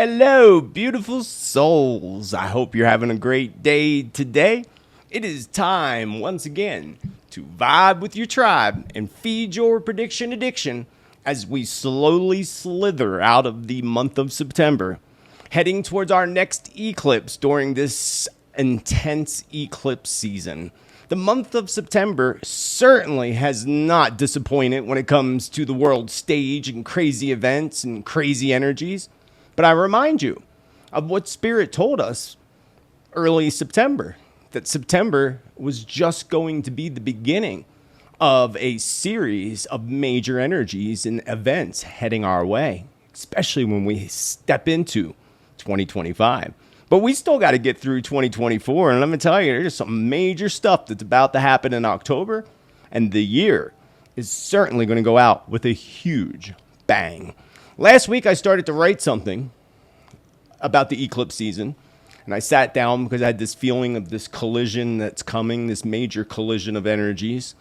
Hello, beautiful souls. I hope you're having a great day today. It is time, once again, to vibe with your tribe and feed your prediction addiction as we slowly slither out of the month of September, heading towards our next eclipse during this intense eclipse season. The month of September certainly has not disappointed when it comes to the world stage and crazy events and crazy energies. But I remind you of what Spirit told us early September, that September was just going to be the beginning of a series of major energies and events heading our way, especially when we step into 2025. But we still got to get through 2024, and let me tell you, there's some major stuff that's about to happen in October, and the year is certainly going to go out with a huge bang. Last week, I started to write something about the eclipse season, and I sat down because I had this feeling of this collision that's coming, this major collision of energies.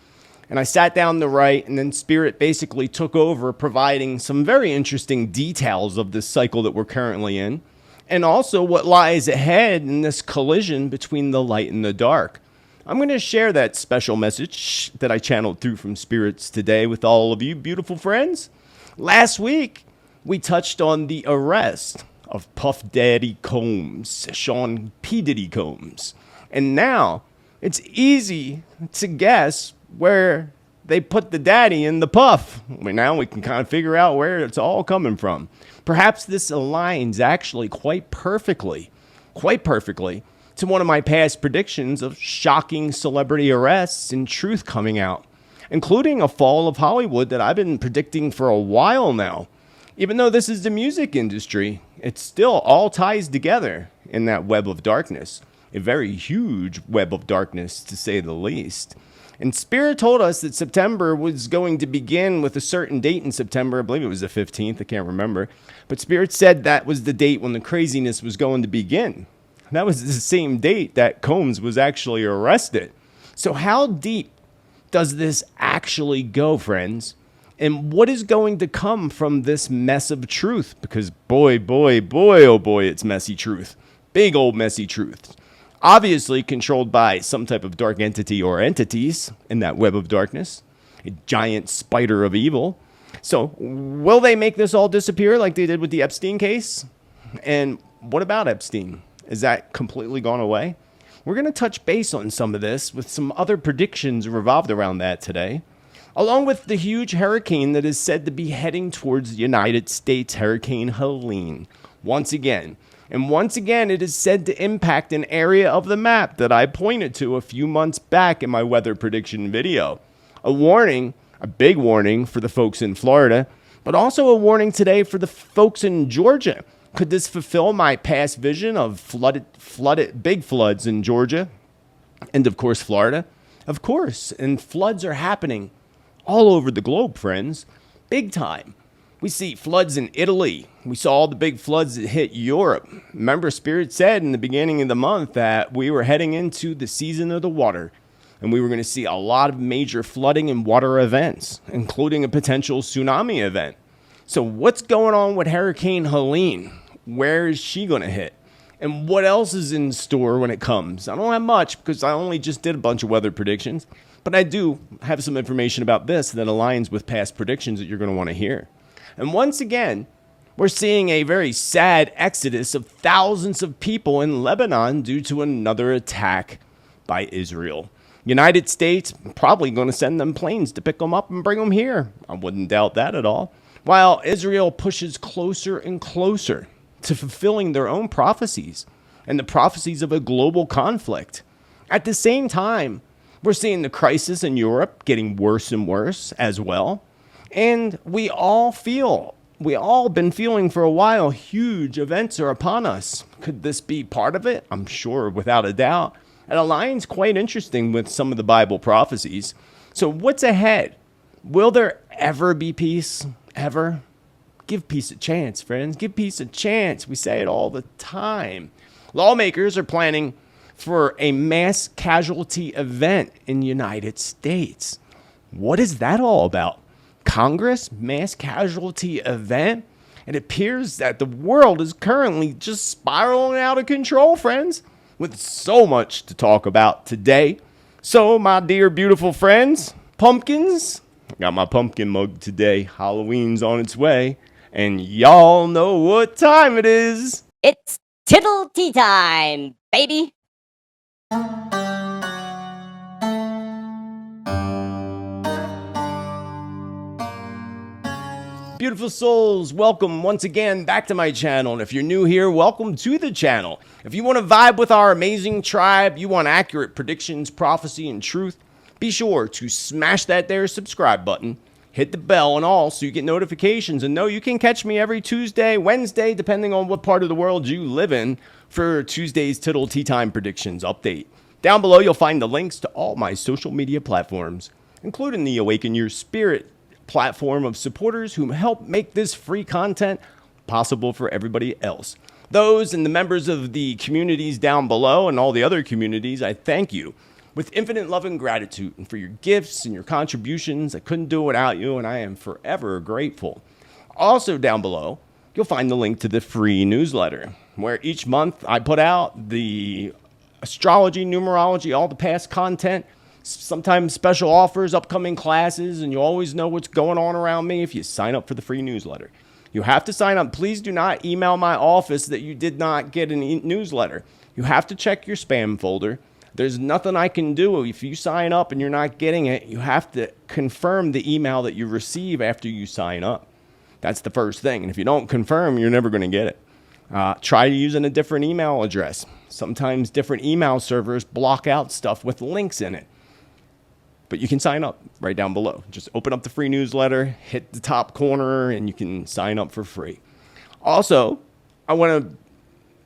And I sat down to write, and then Spirit basically took over, providing some very interesting details of this cycle that we're currently in, and also what lies ahead in this collision between the light and the dark. I'm going to share that special message that I channeled through from Spirits today with all of you beautiful friends. Last week, we touched on the arrest of Puff Daddy Combs, Sean P. Diddy Combs. And now, it's easy to guess where they put the daddy in the puff. Now we can kind of figure out where it's all coming from. Perhaps this aligns actually quite perfectly to one of my past predictions of shocking celebrity arrests and truth coming out, including a fall of Hollywood that I've been predicting for a while now. Even though this is the music industry, it still all ties together in that web of darkness, a very huge web of darkness to say the least. And Spirit told us that September was going to begin with a certain date in September. I believe it was the 15th. I can't remember. But Spirit said that was the date when the craziness was going to begin. That was the same date that Combs was actually arrested. So how deep does this actually go, friends? And what is going to come from this mess of truth? Because boy, oh boy, it's messy truth. Big old messy truth. Obviously controlled by some type of dark entity or entities in that web of darkness, a giant spider of evil. So will they make this all disappear like they did with the Epstein case? And what about Epstein? Is that completely gone away? We're going to touch base on some of this with some other predictions revolved around that today, along with the huge hurricane that is said to be heading towards the United States, Hurricane Helene, once again. And once again, it is said to impact an area of the map that I pointed to a few months back in my weather prediction video. A warning, a big warning for the folks in Florida, but also a warning today for the folks in Georgia. Could this fulfill my past vision of big floods in Georgia and, of course, Florida? Of course, and floods are happening all over the globe, friends, big time. We see floods in Italy. We saw all the big floods that hit Europe. Remember, Spirit said in the beginning of the month that we were heading into the season of the water, and we were going to see a lot of major flooding and water events, including a potential tsunami event. So what's going on with Hurricane Helene? Where is she going to hit? And what else is in store when it comes? I don't have much because I only just did a bunch of weather predictions, but I do have some information about this that aligns with past predictions that you're going to want to hear. And once again, we're seeing a very sad exodus of thousands of people in Lebanon due to another attack by Israel. United States probably going to send them planes to pick them up and bring them here. I wouldn't doubt that at all. While Israel pushes closer and closer to fulfilling their own prophecies and the prophecies of a global conflict. At the same time, we're seeing the crisis in Europe getting worse and worse as well. And we all been feeling for a while, huge events are upon us. Could this be part of it? I'm sure, without a doubt. It aligns quite interesting with some of the Bible prophecies. So what's ahead? Will there ever be peace? Ever? Give peace a chance, friends. Give peace a chance. We say it all the time. Lawmakers are planning for a mass casualty event in the United States. What is that all about? Congress, mass casualty event? It appears that the world is currently just spiraling out of control, friends, with so much to talk about today. So, my dear beautiful friends, pumpkins, I got my pumpkin mug today. Halloween's on its way, and y'all know what time it is. It's Teatime, baby. Beautiful souls, welcome once again back to my channel. And if you're new here, welcome to the channel. If you want to vibe with our amazing tribe, you want accurate predictions, prophecy, and truth, be sure to smash that there subscribe button, hit the bell and all so you get notifications, and know you can catch me every Tuesday, Wednesday, depending on what part of the world you live in, for Tuesday's Teatime predictions update. Down below, you'll find the links to all my social media platforms, including the Awaken Your Spirit platform of supporters who help make this free content possible for everybody else. Those and the members of the communities down below and all the other communities, I thank you with infinite love and gratitude and for your gifts and your contributions. I couldn't do it without you, and I am forever grateful. Also down below, you'll find the link to the free newsletter, where each month I put out the astrology, numerology, all the past content, sometimes special offers, upcoming classes, and you always know what's going on around me if you sign up for the free newsletter. You have to sign up. Please do not email my office that you did not get a newsletter. You have to check your spam folder. There's nothing I can do. If you sign up and you're not getting it, you have to confirm the email that you receive after you sign up. That's the first thing. And if you don't confirm, you're never going to get it. Try using a different email address. Sometimes different email servers block out stuff with links in it. But you can sign up right down below. Just open up the free newsletter, hit the top corner, and you can sign up for free. Also, I want to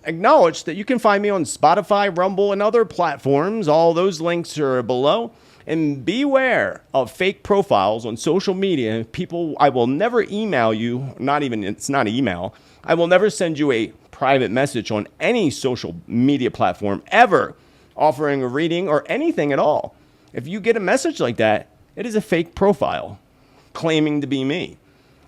acknowledge that you can find me on Spotify, Rumble, and other platforms. All those links are below. And beware of fake profiles on social media. People, I will never email you, it's not email. I will never send you a private message on any social media platform ever offering a reading or anything at all. If you get a message like that, it is a fake profile claiming to be me.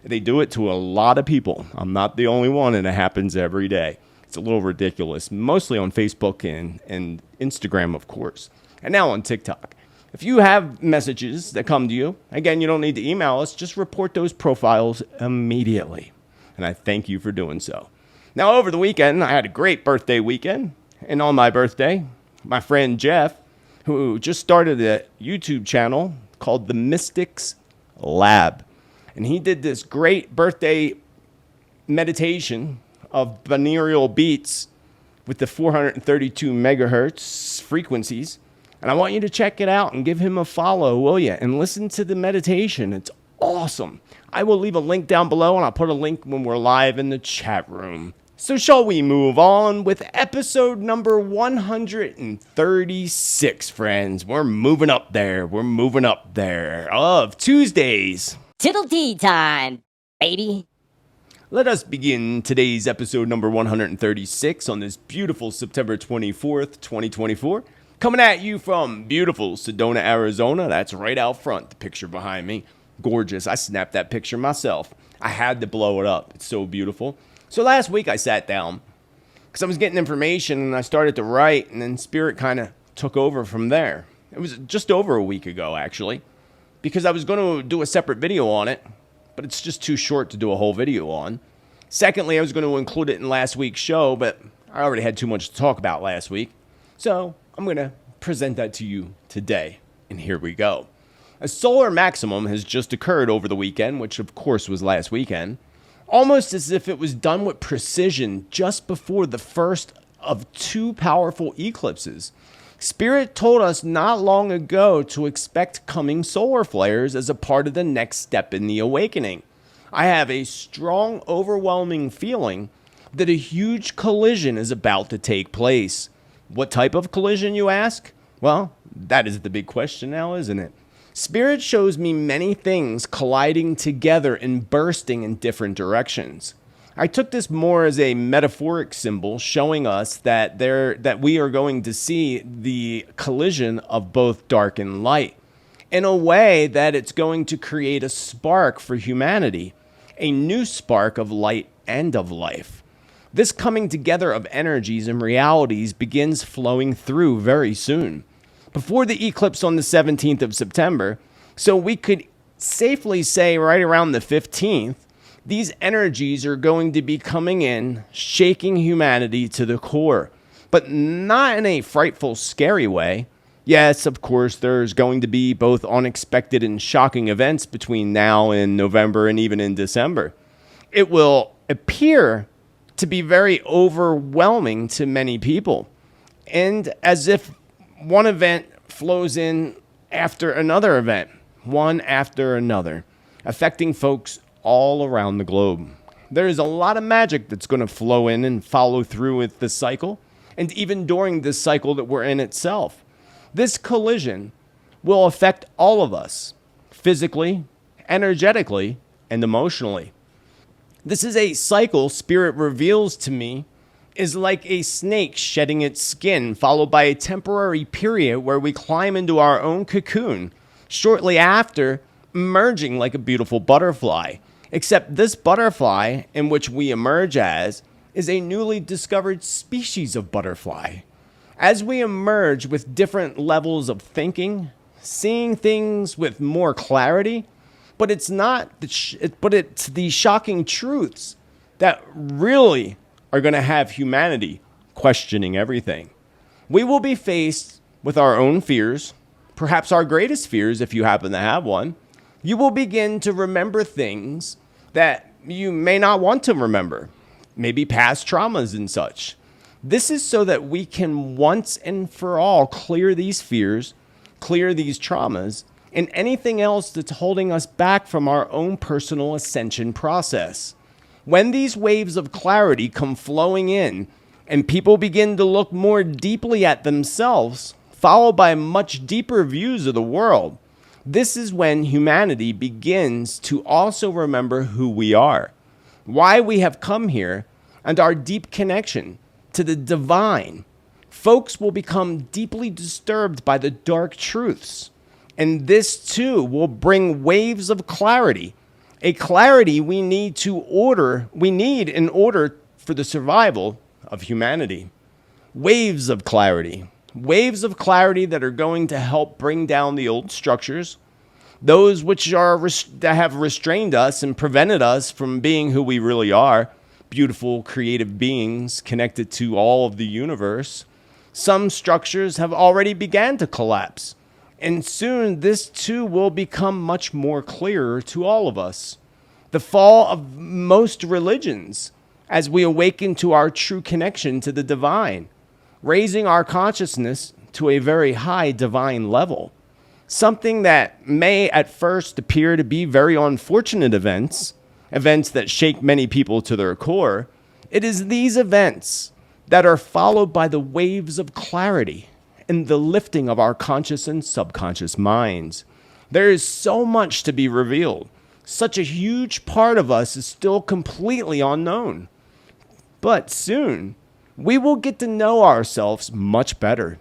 They do it to a lot of people. I'm not the only one, and it happens every day. It's a little ridiculous, mostly on Facebook and Instagram, of course, and now on TikTok. If you have messages that come to you, again, you don't need to email us. Just report those profiles immediately, and I thank you for doing so. Now, over the weekend, I had a great birthday weekend, and on my birthday, my friend Jeff, who just started a YouTube channel called The Mystics Lab. And he did this great birthday meditation of binaural beats with the 432 megahertz frequencies. And I want you to check it out and give him a follow, will you? And listen to the meditation. It's awesome. I will leave a link down below, and I'll put a link when we're live in the chat room. So shall we move on with episode number 136, friends. We're moving up there. Of Tuesdays. Teatime, baby. Let us begin today's episode number 136 on this beautiful September 24th, 2024. Coming at you from beautiful Sedona, Arizona. That's right out front, the picture behind me. Gorgeous. I snapped that picture myself. I had to blow it up. It's so beautiful. So last week I sat down because I was getting information and I started to write, and then Spirit kind of took over from there. It was just over a week ago, actually, because I was going to do a separate video on it, but it's just too short to do a whole video on. Secondly, I was going to include it in last week's show, but I already had too much to talk about last week. So I'm going to present that to you today, and here we go. A solar maximum has just occurred over the weekend, which of course was last weekend. Almost as if it was done with precision just before the first of two powerful eclipses. Spirit told us not long ago to expect coming solar flares as a part of the next step in the awakening. I have a strong, overwhelming feeling that a huge collision is about to take place. What type of collision, you ask? Well, that is the big question now, isn't it? Spirit shows me many things colliding together and bursting in different directions. I took this more as a metaphoric symbol showing us that we are going to see the collision of both dark and light in a way that it's going to create a spark for humanity. a new spark of light and of life. This coming together of energies and realities begins flowing through very soon, before the eclipse on the 17th of September, so we could safely say right around the 15th, these energies are going to be coming in, shaking humanity to the core, but not in a frightful, scary way. Yes, of course, there's going to be both unexpected and shocking events between now and November and even in December. It will appear to be very overwhelming to many people, and as if one event flows in after another event, one after another, affecting folks all around the globe. There is a lot of magic that's going to flow in and follow through with this cycle, and even during this cycle that we're in itself. This collision will affect all of us, physically, energetically, and emotionally. This is a cycle Spirit reveals to me is like a snake shedding its skin, followed by a temporary period where we climb into our own cocoon, shortly after emerging like a beautiful butterfly. Except this butterfly, in which we emerge as, is a newly discovered species of butterfly. As we emerge with different levels of thinking, seeing things with more clarity, but it's the shocking truths that really are going to have humanity questioning everything. We will be faced with our own fears, perhaps our greatest fears if you happen to have one. You will begin to remember things that you may not want to remember, maybe past traumas and such. This is so that we can once and for all clear these fears, clear these traumas, and anything else that's holding us back from our own personal ascension process. When these waves of clarity come flowing in and people begin to look more deeply at themselves, followed by much deeper views of the world, this is when humanity begins to also remember who we are, why we have come here, and our deep connection to the divine. Folks will become deeply disturbed by the dark truths. And this too will bring waves of clarity, a clarity we need in order for the survival of humanity. Waves of clarity that are going to help bring down the old structures, those which that have restrained us and prevented us from being who we really are, beautiful, creative beings connected to all of the universe. Some structures have already begun to collapse. And soon this too will become much more clearer to all of us. The fall of most religions as we awaken to our true connection to the divine, raising our consciousness to a very high divine level. Something that may at first appear to be very unfortunate events that shake many people to their core. It is these events that are followed by the waves of clarity and the lifting of our conscious and subconscious minds. There is so much to be revealed. Such a huge part of us is still completely unknown. But soon, we will get to know ourselves much better.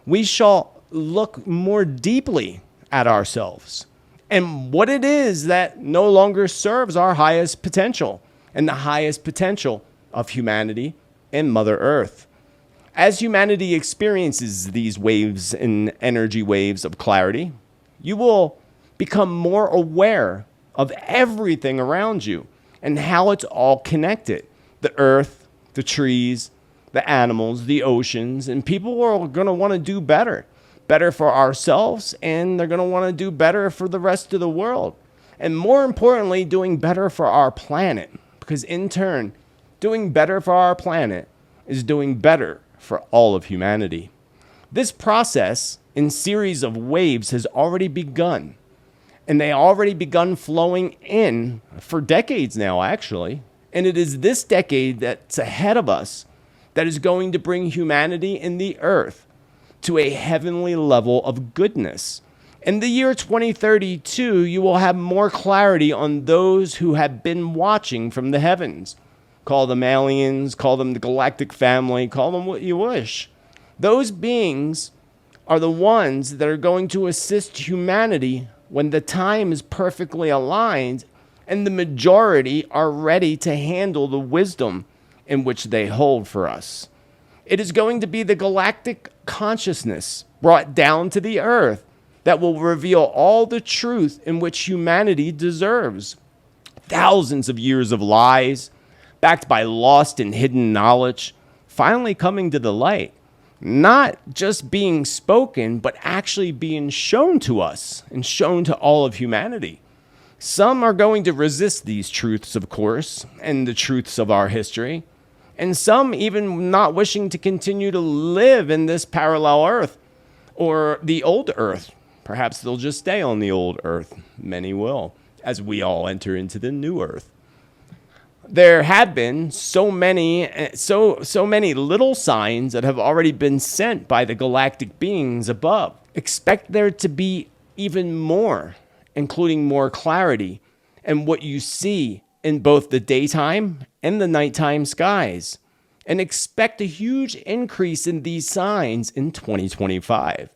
We shall look more deeply at ourselves and what it is that no longer serves our highest potential and the highest potential of humanity and Mother Earth. As humanity experiences these waves and energy waves of clarity, you will become more aware of everything around you and how it's all connected. The earth, the trees, the animals, the oceans, and people are going to want to do better for ourselves, and they're going to want to do better for the rest of the world. And more importantly, doing better for our planet, because in turn, doing better for our planet is doing better for all of humanity. This process in series of waves has already begun, and they already begun flowing in for decades now, actually. And it is this decade that's ahead of us that is going to bring humanity and the earth to a heavenly level of goodness. In the year 2032, you will have more clarity on those who have been watching from the heavens. Call them aliens, call them the Galactic family, call them what you wish. Those beings are the ones that are going to assist humanity when the time is perfectly aligned and the majority are ready to handle the wisdom in which they hold for us. It is going to be the galactic consciousness brought down to the earth that will reveal all the truth in which humanity deserves. Thousands of years of lies, backed by lost and hidden knowledge, finally coming to the light. Not just being spoken, but actually being shown to us and shown to all of humanity. Some are going to resist these truths, of course, and the truths of our history. And some even not wishing to continue to live in this parallel earth or the old earth. Perhaps they'll just stay on the old earth. Many will, as we all enter into the new earth. There have been so many little signs that have already been sent by the galactic beings above. Expect there to be even more, including more clarity and what you see in both the daytime and the nighttime skies. And expect a huge increase in these signs in 2025.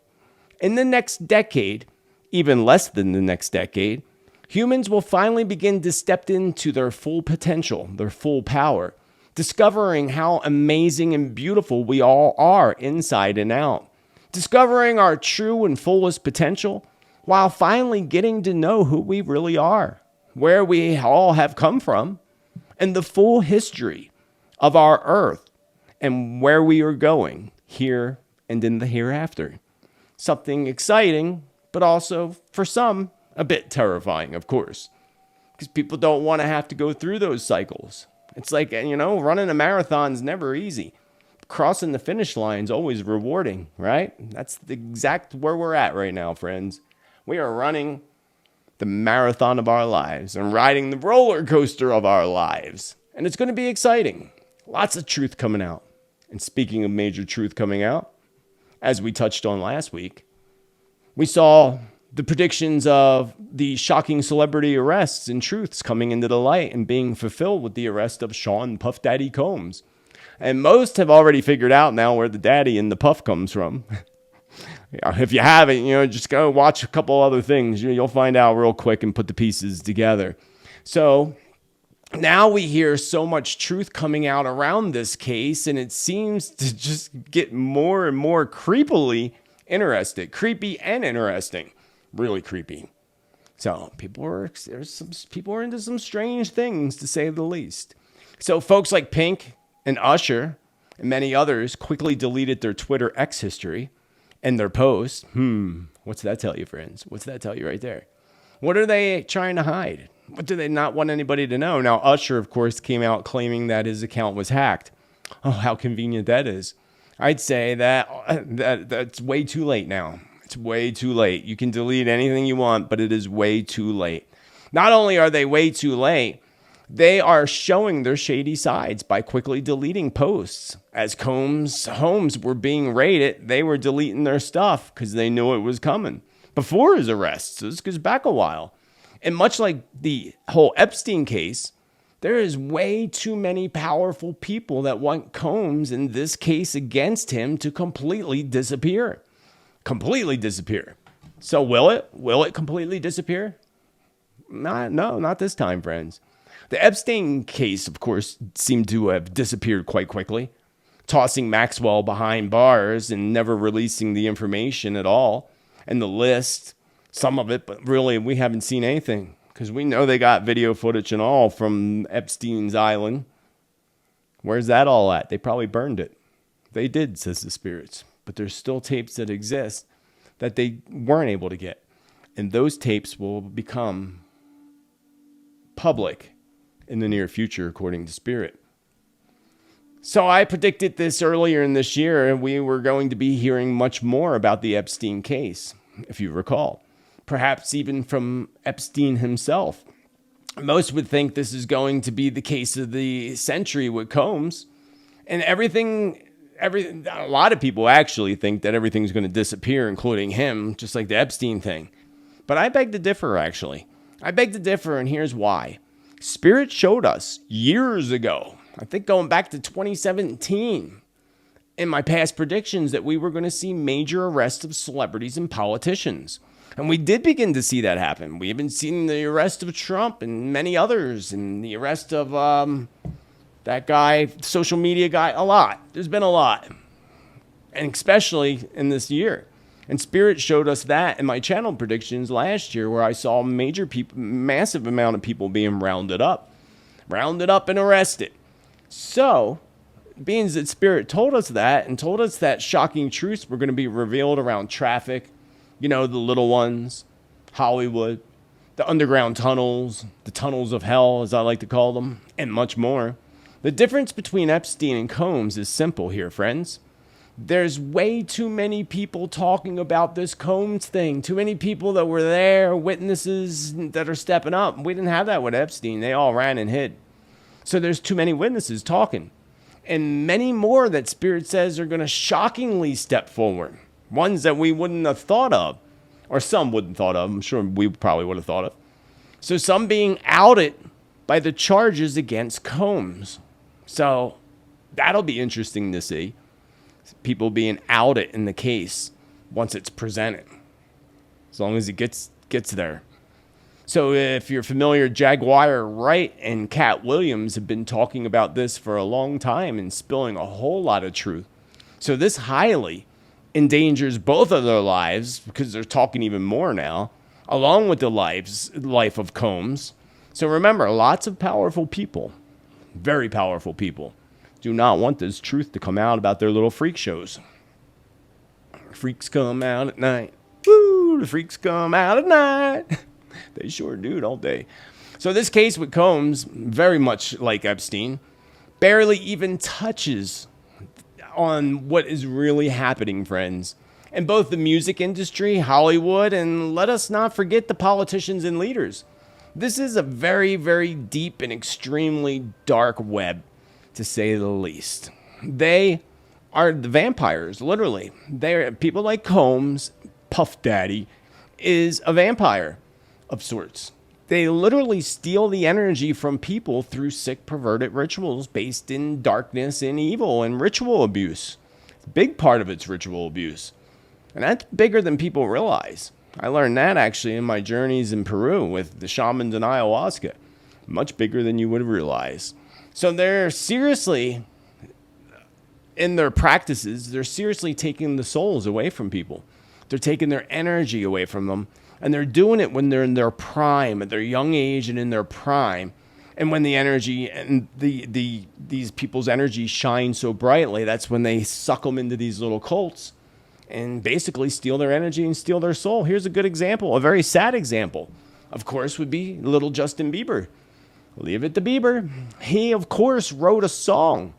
In the next decade, even less than the next decade, humans will finally begin to step into their full potential, their full power, discovering how amazing and beautiful we all are inside and out, discovering our true and fullest potential, while finally getting to know who we really are, where we all have come from, and the full history of our earth and where we are going here and in the hereafter. Something exciting, but also, for some, a bit terrifying, of course, because people don't want to have to go through those cycles. It's like, running a marathon's never easy. Crossing the finish line's always rewarding, right? That's the exact where we're at right now, friends. We are running the marathon of our lives and riding the roller coaster of our lives. And it's going to be exciting. Lots of truth coming out. And speaking of major truth coming out, as we touched on last week, we saw the predictions of the shocking celebrity arrests and truths coming into the light and being fulfilled with the arrest of Sean Puff Daddy Combs. And most have already figured out now where the daddy in the puff comes from. If you haven't, just go watch a couple other things. You'll find out real quick and put the pieces together. So now we hear so much truth coming out around this case, and it seems to just get more and more creepy and interesting. Really creepy. So people are into some strange things, to say the least. So folks like Pink and Usher and many others quickly deleted their Twitter X history and their posts. What's that tell you, friends? What's that tell you right there? What are they trying to hide? What do they not want anybody to know? Now, Usher, of course, came out claiming that his account was hacked. Oh, how convenient that is. I'd say that's way too late now. It's way too late. You can delete anything you want, but it is way too late. Not only are they way too late, they are showing their shady sides by quickly deleting posts. As Combs' homes were being raided, they were deleting their stuff because they knew it was coming. Before his arrest, so this goes back a while. And much like the whole Epstein case, there is way too many powerful people that want Combs, in this case against him, to completely disappear. Completely disappear. So will it? Will it completely disappear? No, not this time, friends. The Epstein case, of course, seemed to have disappeared quite quickly, tossing Maxwell behind bars and never releasing the information at all. And the list, some of it, but really we haven't seen anything because we know they got video footage and all from Epstein's Island. Where's that all at? They probably burned it. They did, says the spirits. But there's still tapes that exist that they weren't able to get. And those tapes will become public in the near future, according to Spirit. So I predicted this earlier in this year, and we were going to be hearing much more about the Epstein case, if you recall. Perhaps even from Epstein himself. Most would think this is going to be the case of the century with Combs. And a lot of people actually think that everything's going to disappear, including him, just like the Epstein thing. But I beg to differ, actually. I beg to differ, and here's why. Spirit showed us years ago, I think going back to 2017, in my past predictions, that we were going to see major arrests of celebrities and politicians. And we did begin to see that happen. We even seen the arrest of Trump and many others, and the arrest of that guy, social media guy, a lot. There's been a lot. And especially in this year. And Spirit showed us that in my channel predictions last year, where I saw massive amount of people being rounded up and arrested. So, being that Spirit told us that and told us that shocking truths were going to be revealed around traffic, the little ones, Hollywood, the underground tunnels, the tunnels of hell, as I like to call them, and much more. The difference between Epstein and Combs is simple here, friends. There's way too many people talking about this Combs thing. Too many people that were there, witnesses that are stepping up. We didn't have that with Epstein. They all ran and hid. So there's too many witnesses talking. And many more that Spirit says are going to shockingly step forward. Ones that we wouldn't have thought of. Or some wouldn't thought of. I'm sure we probably would have thought of. So some being outed by the charges against Combs. So that'll be interesting to see. People being outed in the case once it's presented. As long as it gets there. So if you're familiar, Jaguar Wright and Cat Williams have been talking about this for a long time and spilling a whole lot of truth. So this highly endangers both of their lives because they're talking even more now, along with the life of Combs. So remember, lots of powerful people, very powerful people, do not want this truth to come out about their little freak shows. Freaks come out at night. Woo, the freaks come out at night. They sure do, don't they? So this case with Combs, very much like Epstein, barely even touches on what is really happening, friends. In both the music industry, Hollywood, and let us not forget the politicians and leaders. This is a very, very deep and extremely dark web, to say the least. They are the vampires, literally. They're people like Combs. Puff Daddy is a vampire of sorts. They literally steal the energy from people through sick, perverted rituals based in darkness and evil and ritual abuse. A big part of it's ritual abuse. And that's bigger than people realize. I learned that actually in my journeys in Peru with the shamans and ayahuasca. Much bigger than you would realize. So they're seriously, in their practices, they're seriously taking the souls away from people. They're taking their energy away from them. And they're doing it when they're in their prime, at their young age and in their prime. And when the energy and these people's energy shine so brightly, that's when they suck them into these little cults and basically steal their energy and steal their soul. Here's a good example, a very sad example, of course, would be little Justin Bieber. Leave it to Bieber. He, of course, wrote a song.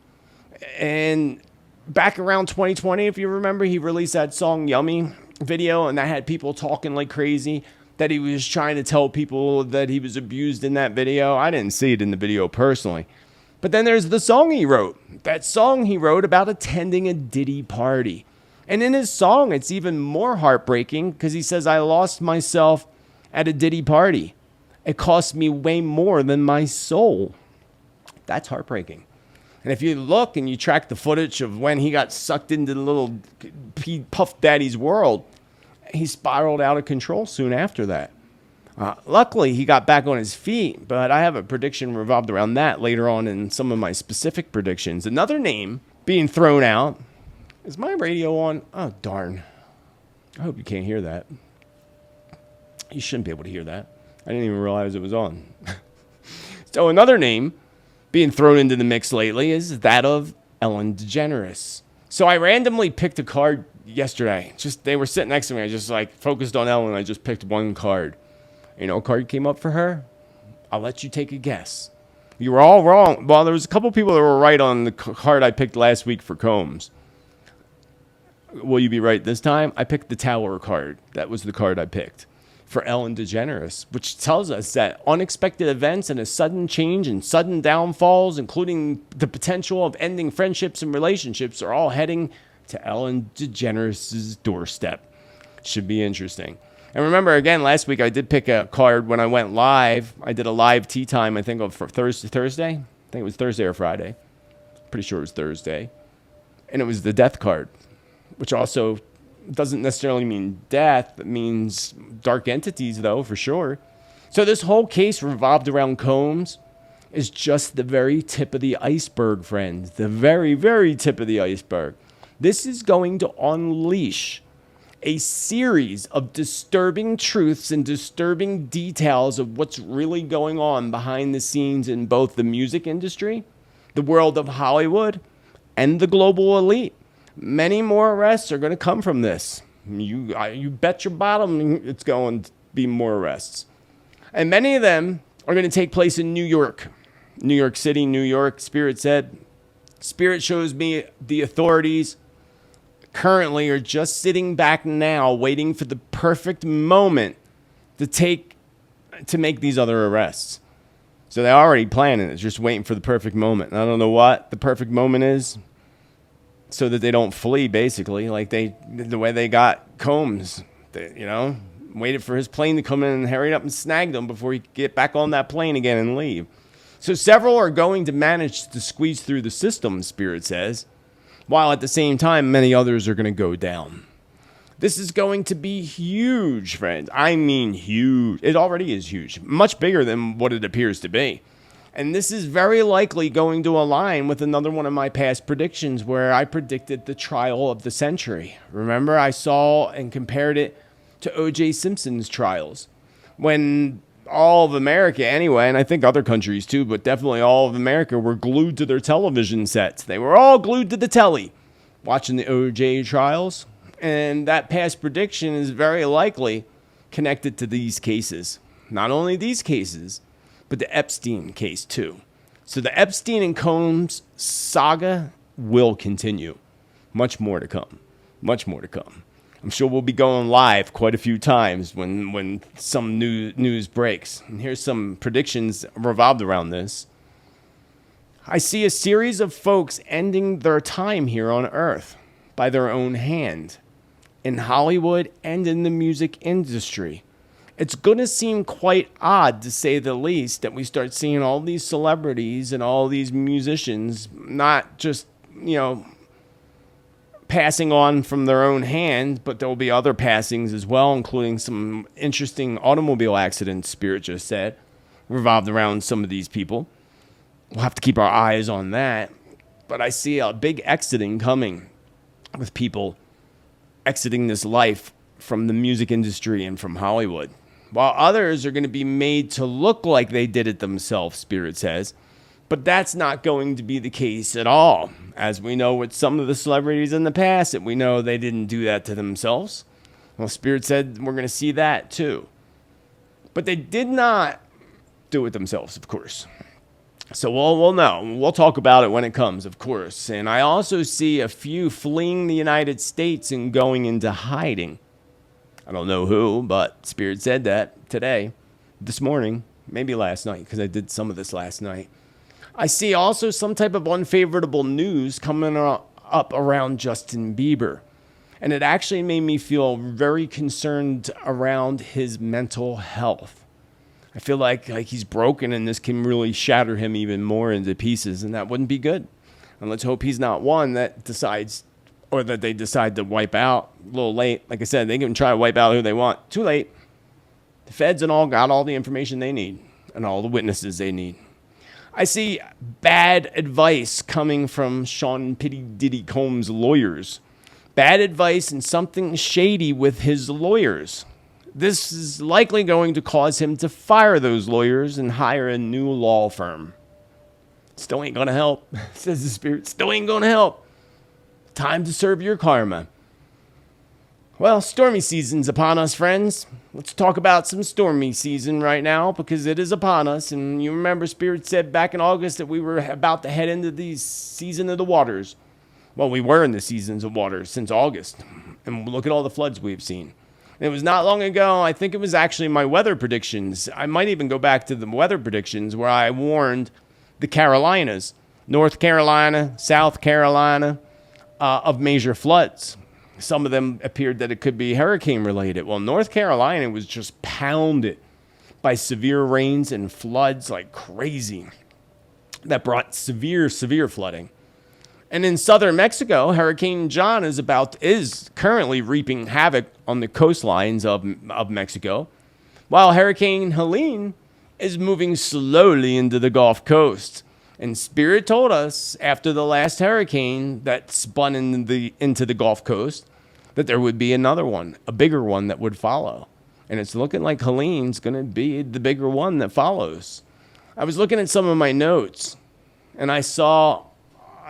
And back around 2020, if you remember, he released that song Yummy video, and that had people talking like crazy, that he was trying to tell people that he was abused in that video. I didn't see it in the video personally. But then there's the song he wrote. That song he wrote about attending a Diddy party. And in his song, it's even more heartbreaking because he says, I lost myself at a Diddy party. It cost me way more than my soul. That's heartbreaking. And if you look and you track the footage of when he got sucked into the little Puff Daddy's world, he spiraled out of control soon after that. Luckily, he got back on his feet, but I have a prediction revolved around that later on in some of my specific predictions. Another name being thrown out. Is my radio on? Oh, darn. I hope you can't hear that. You shouldn't be able to hear that. I didn't even realize it was on. So another name being thrown into the mix lately is that of Ellen DeGeneres. So I randomly picked a card yesterday. They were sitting next to me. I just focused on Ellen. I just picked one card. You know, a card came up for her. I'll let you take a guess. You were all wrong. Well, there was a couple people that were right on the card I picked last week for Combs. Will you be right this time? I picked the Tower card. That was the card I picked for Ellen DeGeneres, which tells us that unexpected events and a sudden change and sudden downfalls, including the potential of ending friendships and relationships, are all heading to Ellen DeGeneres' doorstep. Should be interesting. And remember, again, last week I did pick a card when I went live. I did a live tea time, I think, for Thursday. I think it was Thursday or Friday. Pretty sure it was Thursday. And it was the Death card, which also Doesn't necessarily mean death. It means dark entities, though, for sure. So this whole case revolved around Combs is just the very tip of the iceberg, friends. The very, very tip of the iceberg. This is going to unleash a series of disturbing truths and disturbing details of what's really going on behind the scenes in both the music industry, the world of Hollywood, and the global elite. Many more arrests are going to come from this. You bet your bottom it's going to be more arrests. And many of them are going to take place in New York. New York City, New York, Spirit said. Spirit shows me the authorities currently are just sitting back now waiting for the perfect moment to make these other arrests. So they're already planning it, just waiting for the perfect moment. And I don't know what the perfect moment is, so that they don't flee, basically, like the way they got Combs. Waited for his plane to come in and hurried up and snagged him before he could get back on that plane again and leave. So several are going to manage to squeeze through the system, Spirit says, while at the same time, many others are going to go down. This is going to be huge, friends. I mean huge. It already is huge. Much bigger than what it appears to be. And this is very likely going to align with another one of my past predictions where I predicted the trial of the century. Remember, I saw and compared it to O.J. Simpson's trials. When all of America anyway, and I think other countries too, but definitely all of America were glued to their television sets. They were all glued to the telly watching the O.J. trials. And that past prediction is very likely connected to these cases. Not only these cases, but the Epstein case too. So the Epstein and Combs saga will continue. Much more to come. Much more to come. I'm sure we'll be going live quite a few times when some news breaks. And here's some predictions revolved around this. I see a series of folks ending their time here on Earth by their own hand, in Hollywood and in the music industry. It's going to seem quite odd, to say the least, that we start seeing all these celebrities and all these musicians not just, passing on from their own hand, but there will be other passings as well, including some interesting automobile accidents, Spirit just said, revolved around some of these people. We'll have to keep our eyes on that. But I see a big exiting coming with people exiting this life from the music industry and from Hollywood, while others are going to be made to look like they did it themselves, Spirit says. But that's not going to be the case at all. As we know with some of the celebrities in the past, that we know they didn't do that to themselves. Well, Spirit said we're going to see that too. But they did not do it themselves, of course. So we'll know. We'll talk about it when it comes, of course. And I also see a few fleeing the United States and going into hiding. I don't know who, but Spirit said that today, this morning, maybe last night, because I did some of this last night. I see also some type of unfavorable news coming up around Justin Bieber. And it actually made me feel very concerned around his mental health. I feel like he's broken, and this can really shatter him even more into pieces, and that wouldn't be good. And let's hope he's not one that decides, or that they decide to wipe out a little late. Like I said, they can try to wipe out who they want. Too late. The feds and all got all the information they need and all the witnesses they need. I see bad advice coming from Sean Pitty Diddy Combs' lawyers. Bad advice and something shady with his lawyers. This is likely going to cause him to fire those lawyers and hire a new law firm. Still ain't going to help, says the Spirit. Still ain't going to help. Time to serve your karma. Well, stormy season's upon us, friends. Let's talk about some stormy season right now, because it is upon us. And you remember Spirit said back in August that we were about to head into the season of the waters. Well, we were in the seasons of waters since August. And look at all the floods we've seen. It was not long ago, I think it was actually my weather predictions. I might even go back to the weather predictions where I warned the Carolinas, North Carolina, South Carolina, of major floods. Some of them appeared that it could be hurricane related. Well, North Carolina was just pounded by severe rains and floods like crazy. That brought severe flooding. And in southern Mexico, Hurricane John is currently reaping havoc on the coastlines of Mexico, while Hurricane Helene is moving slowly into the Gulf Coast. And Spirit told us after the last hurricane that spun into the Gulf Coast that there would be another one, a bigger one that would follow. And it's looking like Helene's going to be the bigger one that follows. I was looking at some of my notes, and I saw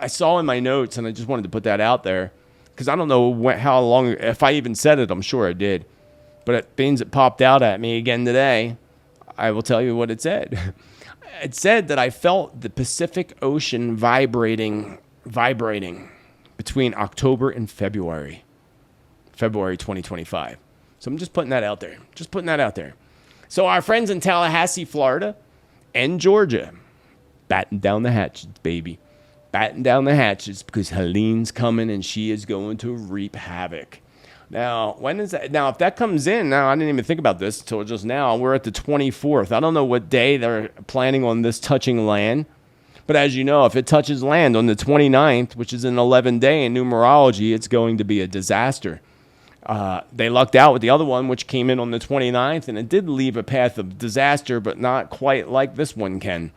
in my notes, and I just wanted to put that out there, because I don't know how long, if I even said it, I'm sure I did. But it means it popped out at me again today. I will tell you what it said. It said that I felt the Pacific Ocean vibrating between October and February 2025. So I'm just putting that out there. So our friends in Tallahassee, Florida, and Georgia, batten down the hatches, baby. Batten down the hatches, because Helene's coming and she is going to reap havoc. Now, when is that? Now, if that comes in, now I didn't even think about this until just now. We're at the 24th. I don't know what day they're planning on this touching land. But as you know, if it touches land on the 29th, which is an 11-day in numerology, it's going to be a disaster. They lucked out with the other one, which came in on the 29th, and it did leave a path of disaster, but not quite like this one can,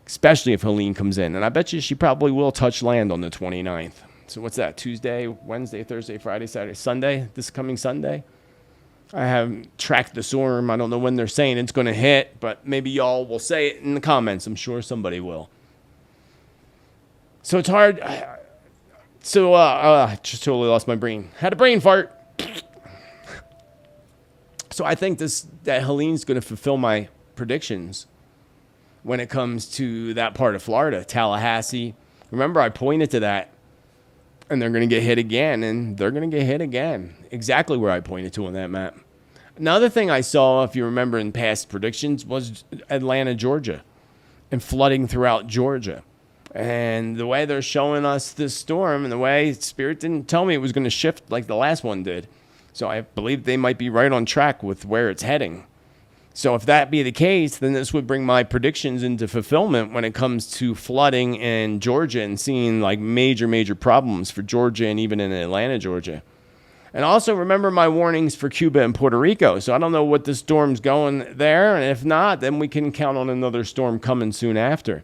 especially if Helene comes in. And I bet you she probably will touch land on the 29th. So what's that? Tuesday, Wednesday, Thursday, Friday, Saturday, Sunday, this coming Sunday? I haven't tracked the storm. I don't know when they're saying it's going to hit, but maybe y'all will say it in the comments. I'm sure somebody will. So it's hard. I just totally lost my brain. Had a brain fart. So I think that Helene's going to fulfill my predictions when it comes to that part of Florida, Tallahassee. Remember, I pointed to that. And they're going to get hit again, and they're going to get hit again. Exactly where I pointed to on that map. Another thing I saw, if you remember in past predictions, was Atlanta, Georgia, and flooding throughout Georgia. And the way they're showing us this storm, and the way Spirit didn't tell me it was going to shift like the last one did. So I believe they might be right on track with where it's heading. So if that be the case, then this would bring my predictions into fulfillment when it comes to flooding in Georgia and seeing like major problems for Georgia and even in Atlanta, Georgia. And also remember my warnings for Cuba and Puerto Rico. So I don't know what the storm's going there. And if not, then we can count on another storm coming soon after.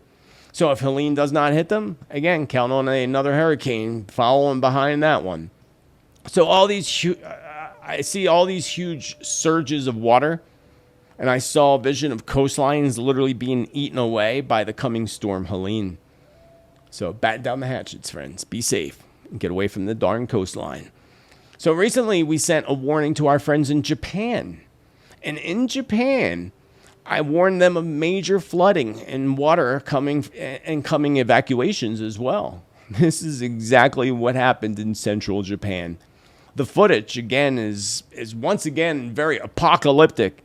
So if Helene does not hit them, again, count on another hurricane following behind that one. So I see all these huge surges of water. And I saw a vision of coastlines literally being eaten away by the coming storm Helene. So batten down the hatches, friends. Be safe and get away from the darn coastline. So recently we sent a warning to our friends in Japan. And in Japan, I warned them of major flooding and water coming evacuations as well. This is exactly what happened in central Japan. The footage, again, is once again very apocalyptic,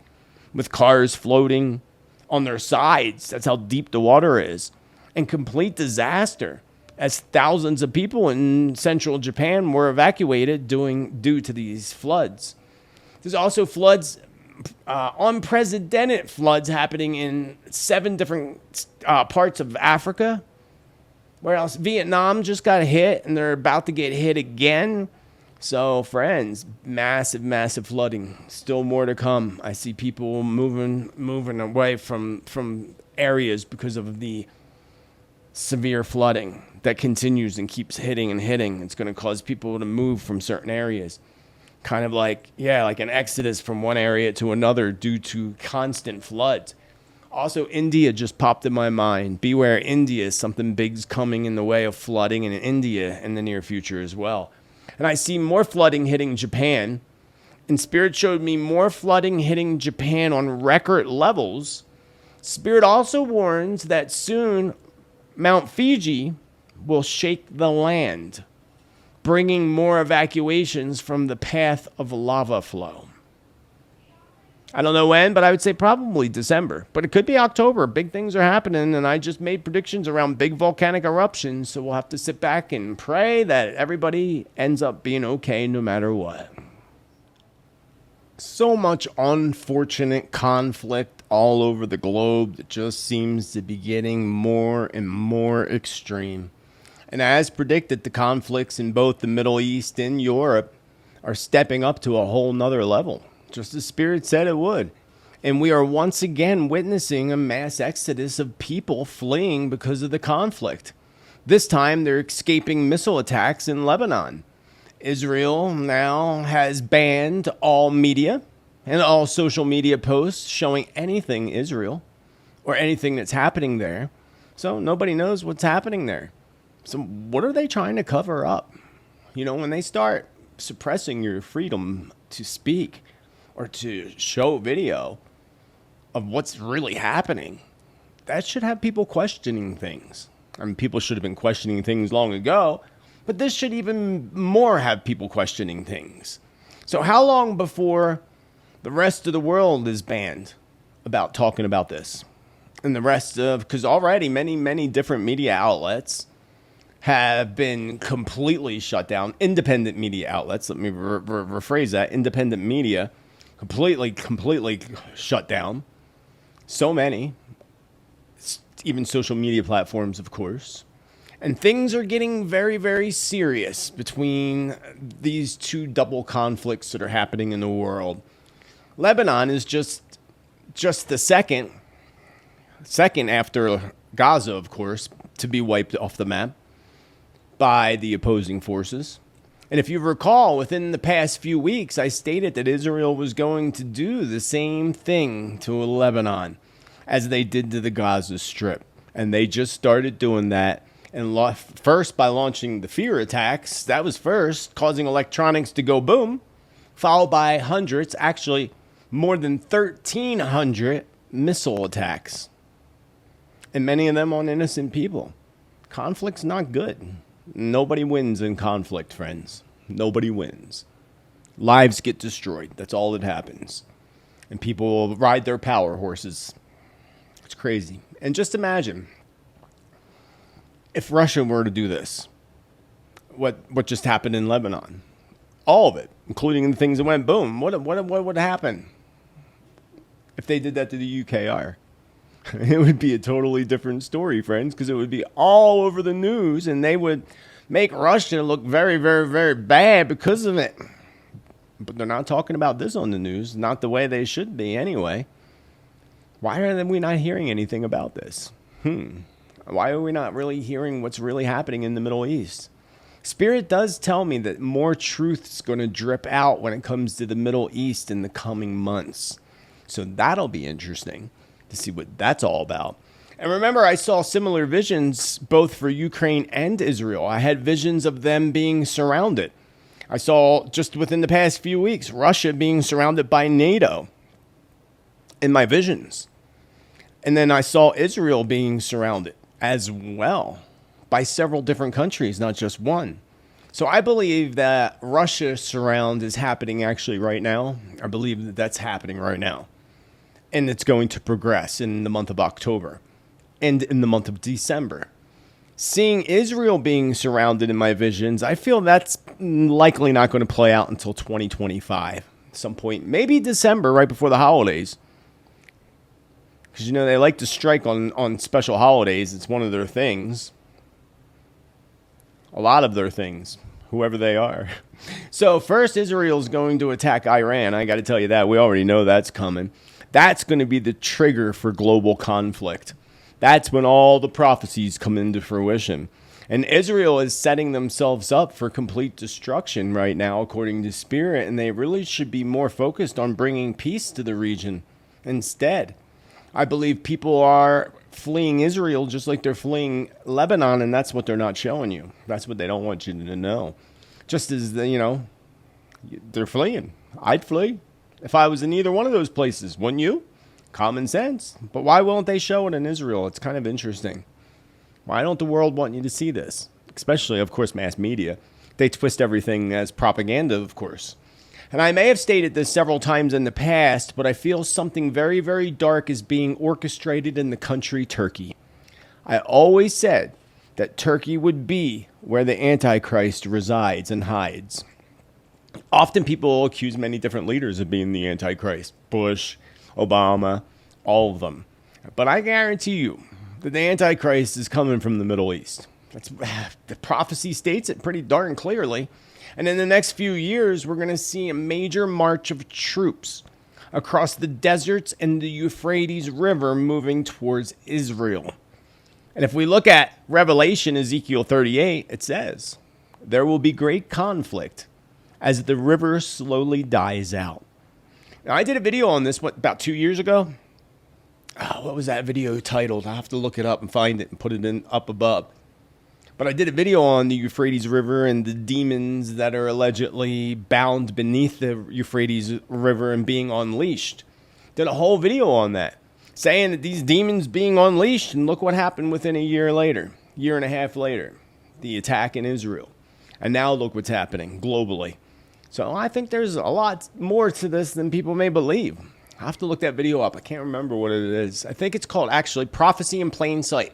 with cars floating on their sides. That's how deep the water is. And complete disaster, as thousands of people in central Japan were evacuated due to these floods. There's also floods, unprecedented floods happening in 7 different parts of Africa. Where else? Vietnam just got hit, and they're about to get hit again. So, friends, massive flooding. Still more to come. I see people moving away from areas because of the severe flooding that continues and keeps hitting. It's going to cause people to move from certain areas. Kind of like an exodus from one area to another due to constant floods. Also, India just popped in my mind. Beware India. Something big's coming in the way of flooding in India in the near future as well. And I see more flooding hitting Japan. And Spirit showed me more flooding hitting Japan on record levels. Spirit also warns that soon Mount Fuji will shake the land, bringing more evacuations from the path of lava flow. I don't know when, but I would say probably December. But it could be October. Big things are happening, and I just made predictions around big volcanic eruptions, so we'll have to sit back and pray that everybody ends up being okay no matter what. So much unfortunate conflict all over the globe that just seems to be getting more and more extreme. And as predicted, the conflicts in both the Middle East and Europe are stepping up to a whole nother level, just as Spirit said it would. And we are once again witnessing a mass exodus of people fleeing because of the conflict. This time, they're escaping missile attacks in Lebanon. Israel now has banned all media and all social media posts showing anything Israel or anything that's happening there. So nobody knows what's happening there. So what are they trying to cover up? You know, when they start suppressing your freedom to speak or to show video of what's really happening, that should have people questioning things. I mean, people should have been questioning things long ago, but this should even more have people questioning things. So how long before the rest of the world is banned about talking about this? And the rest of, because already many different media outlets have been completely shut down. Independent media outlets, let me rephrase that. Independent media completely shut down. So many. Even social media platforms, of course. And things are getting very, very serious between these two double conflicts that are happening in the world. Lebanon is just the second after Gaza, of course, to be wiped off the map by the opposing forces. And if you recall, within the past few weeks, I stated that Israel was going to do the same thing to Lebanon as they did to the Gaza Strip. And they just started doing that. And first by launching the fear attacks. That was first, causing electronics to go boom. Followed by hundreds, actually more than 1,300 missile attacks. And many of them on innocent people. Conflict's not good. Nobody wins in conflict, friends. Nobody wins. Lives get destroyed. That's all that happens. And people ride their power horses. It's crazy. And just imagine if Russia were to do this. What just happened in Lebanon? All of it, including the things that went boom. What would happen if they did that to the UKR? It would be a totally different story, friends, because it would be all over the news, and they would make Russia look very, very, very bad because of it. But they're not talking about this on the news, not the way they should be anyway. Why are we not hearing anything about this? Why are we not really hearing what's really happening in the Middle East? Spirit does tell me that more truth's going to drip out when it comes to the Middle East in the coming months. So that'll be interesting to see what that's all about. And remember, I saw similar visions both for Ukraine and Israel. I had visions of them being surrounded. I saw just within the past few weeks, Russia being surrounded by NATO in my visions. And then I saw Israel being surrounded as well by several different countries, not just one. So I believe that Russia surround is happening actually right now. I believe that that's happening right now. And it's going to progress in the month of October and in the month of December. Seeing Israel being surrounded in my visions, I feel that's likely not going to play out until 2025. At some point, maybe December, right before the holidays. Because, you know, they like to strike on special holidays. It's one of their things. A lot of their things, whoever they are. So first, Israel's going to attack Iran. I got to tell you that. We already know that's coming. That's going to be the trigger for global conflict. That's when all the prophecies come into fruition. And Israel is setting themselves up for complete destruction right now, according to Spirit. And they really should be more focused on bringing peace to the region instead. I believe people are fleeing Israel just like they're fleeing Lebanon, and that's what they're not showing you. That's what they don't want you to know. Just as, they're fleeing. I'd flee if I was in either one of those places, wouldn't you? Common sense. But why won't they show it in Israel? It's kind of interesting. Why don't the world want you to see this? Especially, of course, mass media. They twist everything as propaganda, of course. And I may have stated this several times in the past, but I feel something very, very dark is being orchestrated in the country Turkey. I always said that Turkey would be where the Antichrist resides and hides. Often people accuse many different leaders of being the Antichrist. Bush, Obama, all of them. But I guarantee you that the Antichrist is coming from the Middle East. The prophecy states it pretty darn clearly. And in the next few years, we're going to see a major march of troops across the deserts and the Euphrates River moving towards Israel. And if we look at Revelation, Ezekiel 38, it says, there will be great conflict as the river slowly dies out. Now, I did a video on this, about 2 years ago? Oh, what was that video titled? I have to look it up and find it and put it in up above. But I did a video on the Euphrates River and the demons that are allegedly bound beneath the Euphrates River and being unleashed. Did a whole video on that, saying that these demons being unleashed, and look what happened within a year and a half later, the attack in Israel. And now look what's happening globally. So I think there's a lot more to this than people may believe. I have to look that video up. I can't remember what it is. I think it's called actually Prophecy in Plain Sight.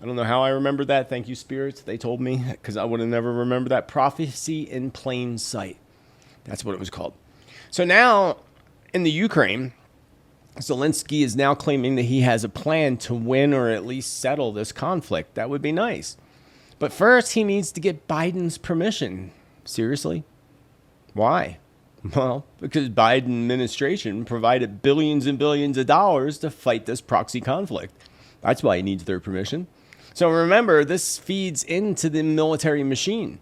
I don't know how I remembered that. Thank you, spirits. They told me, because I would have never remembered that. Prophecy in Plain Sight. That's what it was called. So now in the Ukraine, Zelensky is now claiming that he has a plan to win or at least settle this conflict. That would be nice. But first, he needs to get Biden's permission. Seriously? Why? Well, because Biden administration provided billions and billions of dollars to fight this proxy conflict. That's why he needs their permission. So remember, this feeds into the military machine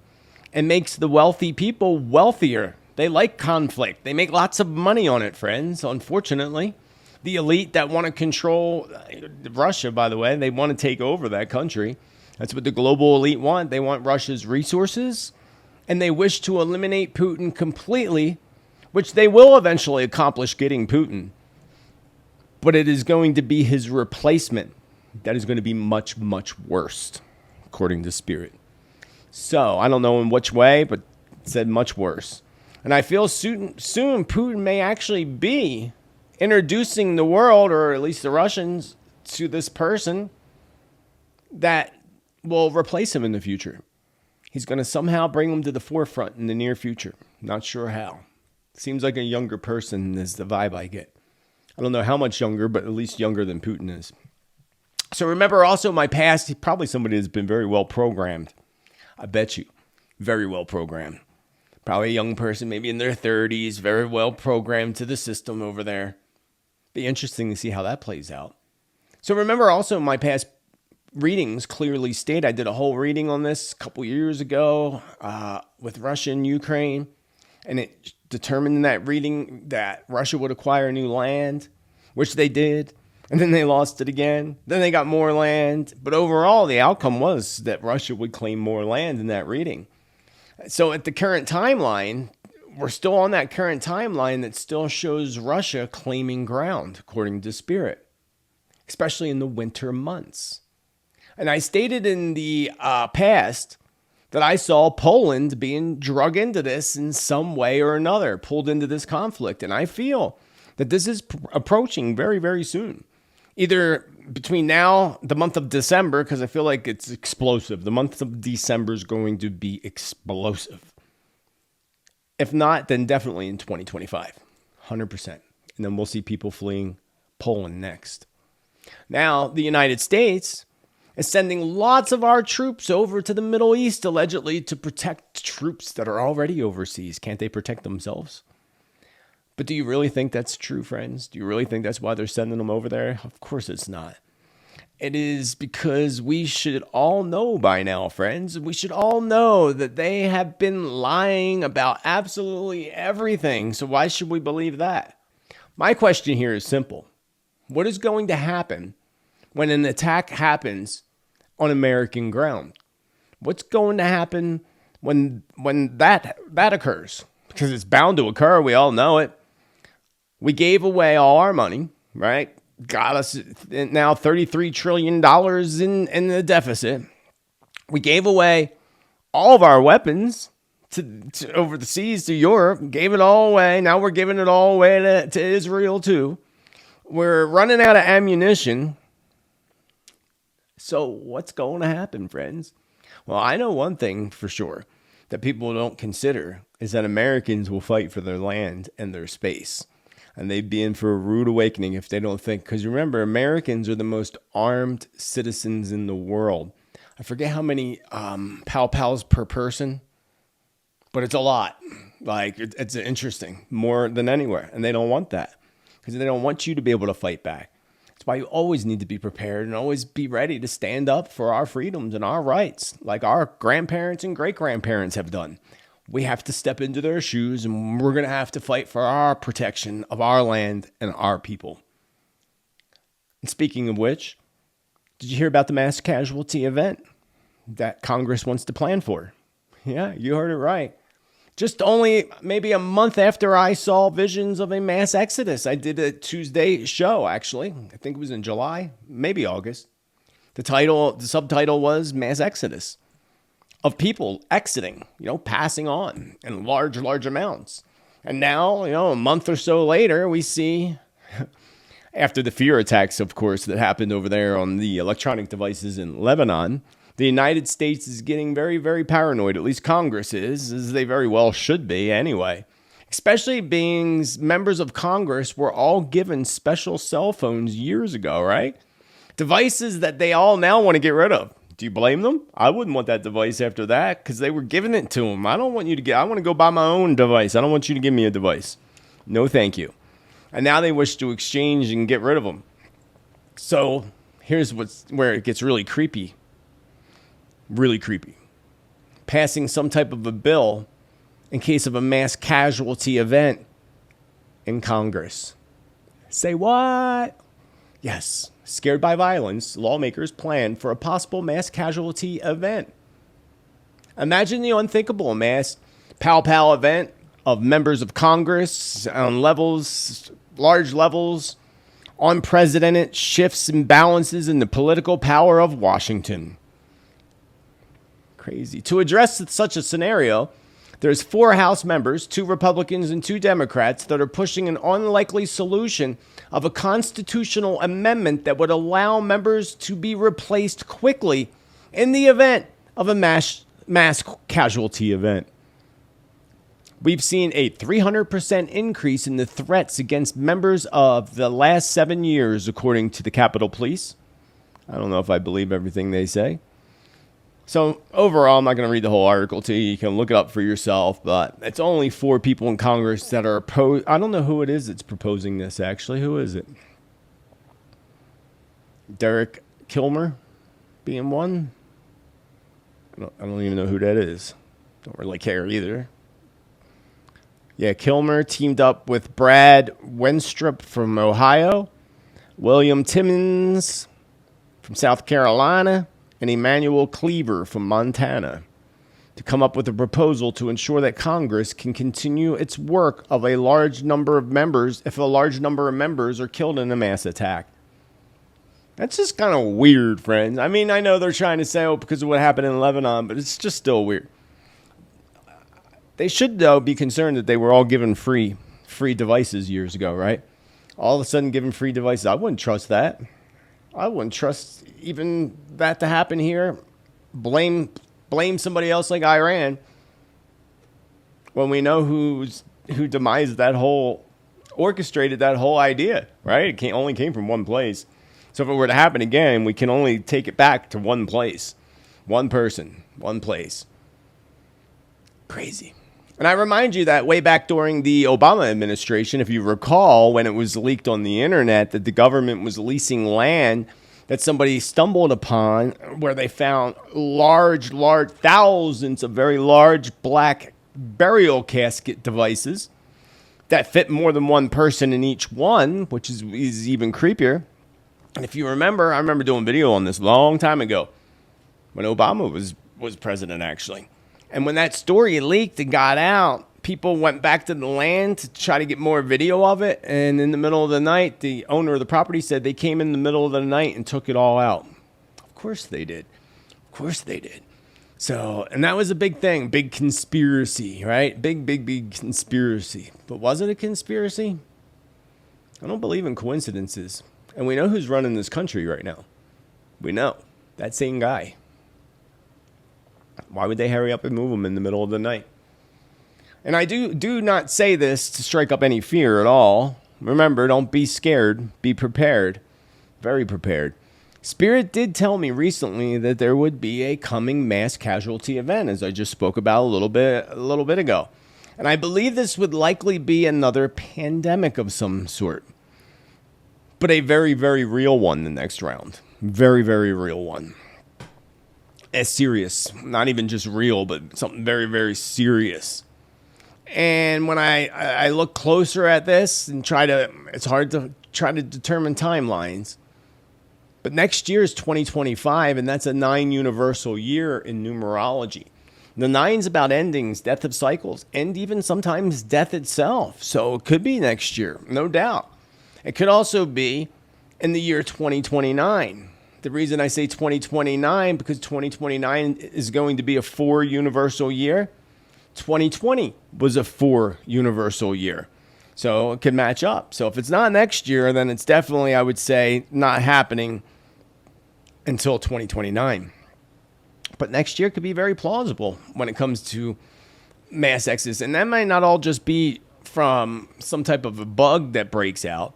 and makes the wealthy people wealthier. They like conflict. They make lots of money on it, friends, unfortunately. The elite that want to control Russia, by the way, they want to take over that country. That's what the global elite want. They want Russia's resources, and they wish to eliminate Putin completely, which they will eventually accomplish getting Putin. But it is going to be his replacement that is going to be much, much worse, according to Spirit. So I don't know in which way, but it said much worse. And I feel soon Putin may actually be introducing the world, or at least the Russians, to this person that will replace him in the future. He's going to somehow bring him to the forefront in the near future. Not sure how. Seems like a younger person is the vibe I get. I don't know how much younger, but at least younger than Putin is. So remember also my past, probably somebody that's been very well programmed. I bet you. Very well programmed. Probably a young person, maybe in their 30s, very well programmed to the system over there. Be interesting to see how that plays out. So remember also my past readings clearly state, I did a whole reading on this a couple years ago with Russia and Ukraine. And it determined in that reading that Russia would acquire new land, which they did. And then they lost it again. Then they got more land. But overall, the outcome was that Russia would claim more land in that reading. So at the current timeline, we're still on that current timeline that still shows Russia claiming ground, according to Spirit, especially in the winter months. And I stated in the past that I saw Poland being drug into this in some way or another, pulled into this conflict. And I feel that this is approaching very, very soon. Either between now, the month of December, because I feel like it's explosive. The month of December is going to be explosive. If not, then definitely in 2025, 100%. And then we'll see people fleeing Poland next. Now, the United States is sending lots of our troops over to the Middle East, allegedly to protect troops that are already overseas. Can't they protect themselves? But do you really think that's true, friends? Do you really think that's why they're sending them over there? Of course it's not. It is because we should all know by now, friends. We should all know that they have been lying about absolutely everything. So why should we believe that? My question here is simple. What is going to happen when an attack happens on American ground? What's going to happen when that occurs? Because it's bound to occur. We all know it. We gave away all our money, right? Got us now $33 trillion in the deficit. We gave away all of our weapons to over the seas to Europe, gave it all away. Now we're giving it all away to Israel too. We're running out of ammunition. So what's going to happen, friends? Well, I know one thing for sure that people don't consider is that Americans will fight for their land and their space. And they'd be in for a rude awakening if they don't think. Because remember, Americans are the most armed citizens in the world. I forget how many pow pals per person, but it's a lot. Like, it's interesting, more than anywhere. And they don't want that because they don't want you to be able to fight back. That's why you always need to be prepared and always be ready to stand up for our freedoms and our rights, like our grandparents and great-grandparents have done. We have to step into their shoes, and we're going to have to fight for our protection of our land and our people. And speaking of which, did you hear about the mass casualty event that Congress wants to plan for? Yeah, you heard it right. Just only maybe a month after I saw visions of a mass exodus. I did a Tuesday show, actually. I think it was in July, maybe August. The subtitle was Mass Exodus of people exiting, passing on in large amounts. And now, a month or so later, we see, after the fear attacks, of course, that happened over there on the electronic devices in Lebanon, the United States is getting very, very paranoid. At least Congress is, as they very well should be anyway. Especially being members of Congress were all given special cell phones years ago, right? Devices that they all now want to get rid of. Do you blame them? I wouldn't want that device after that because they were giving it to them. I want to go buy my own device. I don't want you to give me a device. No, thank you. And now they wish to exchange and get rid of them. So here's where it gets really creepy. Really creepy. Passing some type of a bill in case of a mass casualty event in Congress. Say what? Yes. Scared by violence, lawmakers plan for a possible mass casualty event. Imagine the unthinkable, mass pow-pow event of members of Congress on large levels, unprecedented shifts and balances in the political power of Washington. Crazy. To address such a scenario, there's 4 House members, 2 Republicans and 2 Democrats, that are pushing an unlikely solution of a constitutional amendment that would allow members to be replaced quickly in the event of a mass casualty event. We've seen a 300% increase in the threats against members of the last 7 years, according to the Capitol Police. I don't know if I believe everything they say. So overall, I'm not going to read the whole article to you. You can look it up for yourself, but it's only 4 people in Congress that are opposed. I don't know who it is that's proposing this, actually. Who is it? Derek Kilmer being one? I don't even know who that is. Don't really care either. Yeah, Kilmer teamed up with Brad Wenstrup from Ohio, William Timmons from South Carolina, and Emmanuel Cleaver from Montana to come up with a proposal to ensure that Congress can continue its work of a large number of members if a large number of members are killed in a mass attack. That's just kind of weird, friends. I mean, I know they're trying to say, because of what happened in Lebanon, but it's just still weird. They should, though, be concerned that they were all given free devices years ago, right? All of a sudden given free devices. I wouldn't trust that. I wouldn't trust even that to happen here. Blame somebody else like Iran when we know who demised that orchestrated that whole idea, right? It only came from one place. So if it were to happen again, we can only take it back to one place, one person, one place. Crazy. And I remind you that way back during the Obama administration, if you recall, when it was leaked on the internet that the government was leasing land that somebody stumbled upon where they found large, thousands of very large black burial casket devices that fit more than one person in each one, which is even creepier. And if you remember, I remember doing a video on this a long time ago when Obama was president, actually. And when that story leaked and got out, people went back to the land to try to get more video of it. And in the middle of the night, the owner of the property said they came in the middle of the night and took it all out. Of course they did. Of course they did. So, and that was a big thing, big conspiracy, right? Big conspiracy. But was it a conspiracy? I don't believe in coincidences. And we know who's running this country right now. We know. That same guy. Why would they hurry up and move him in the middle of the night? And I do not say this to strike up any fear at all. Remember, don't be scared. Be prepared. Very prepared. Spirit did tell me recently that there would be a coming mass casualty event, as I just spoke about a little bit ago. And I believe this would likely be another pandemic of some sort. But a very, very real one the next round. Very, very real one. As serious. Not even just real, but something very, very serious. And when I look closer at this and it's hard to try to determine timelines. But next year is 2025, and that's a 9 universal year in numerology. The 9's about endings, death of cycles, and even sometimes death itself. So it could be next year, no doubt. It could also be in the year 2029. The reason I say 2029, because 2029 is going to be a 4 universal year. 2020 was a 4 universal year. So it could match up. So if it's not next year, then it's definitely, I would say, not happening until 2029. But next year could be very plausible when it comes to mass exodus. And that might not all just be from some type of a bug that breaks out.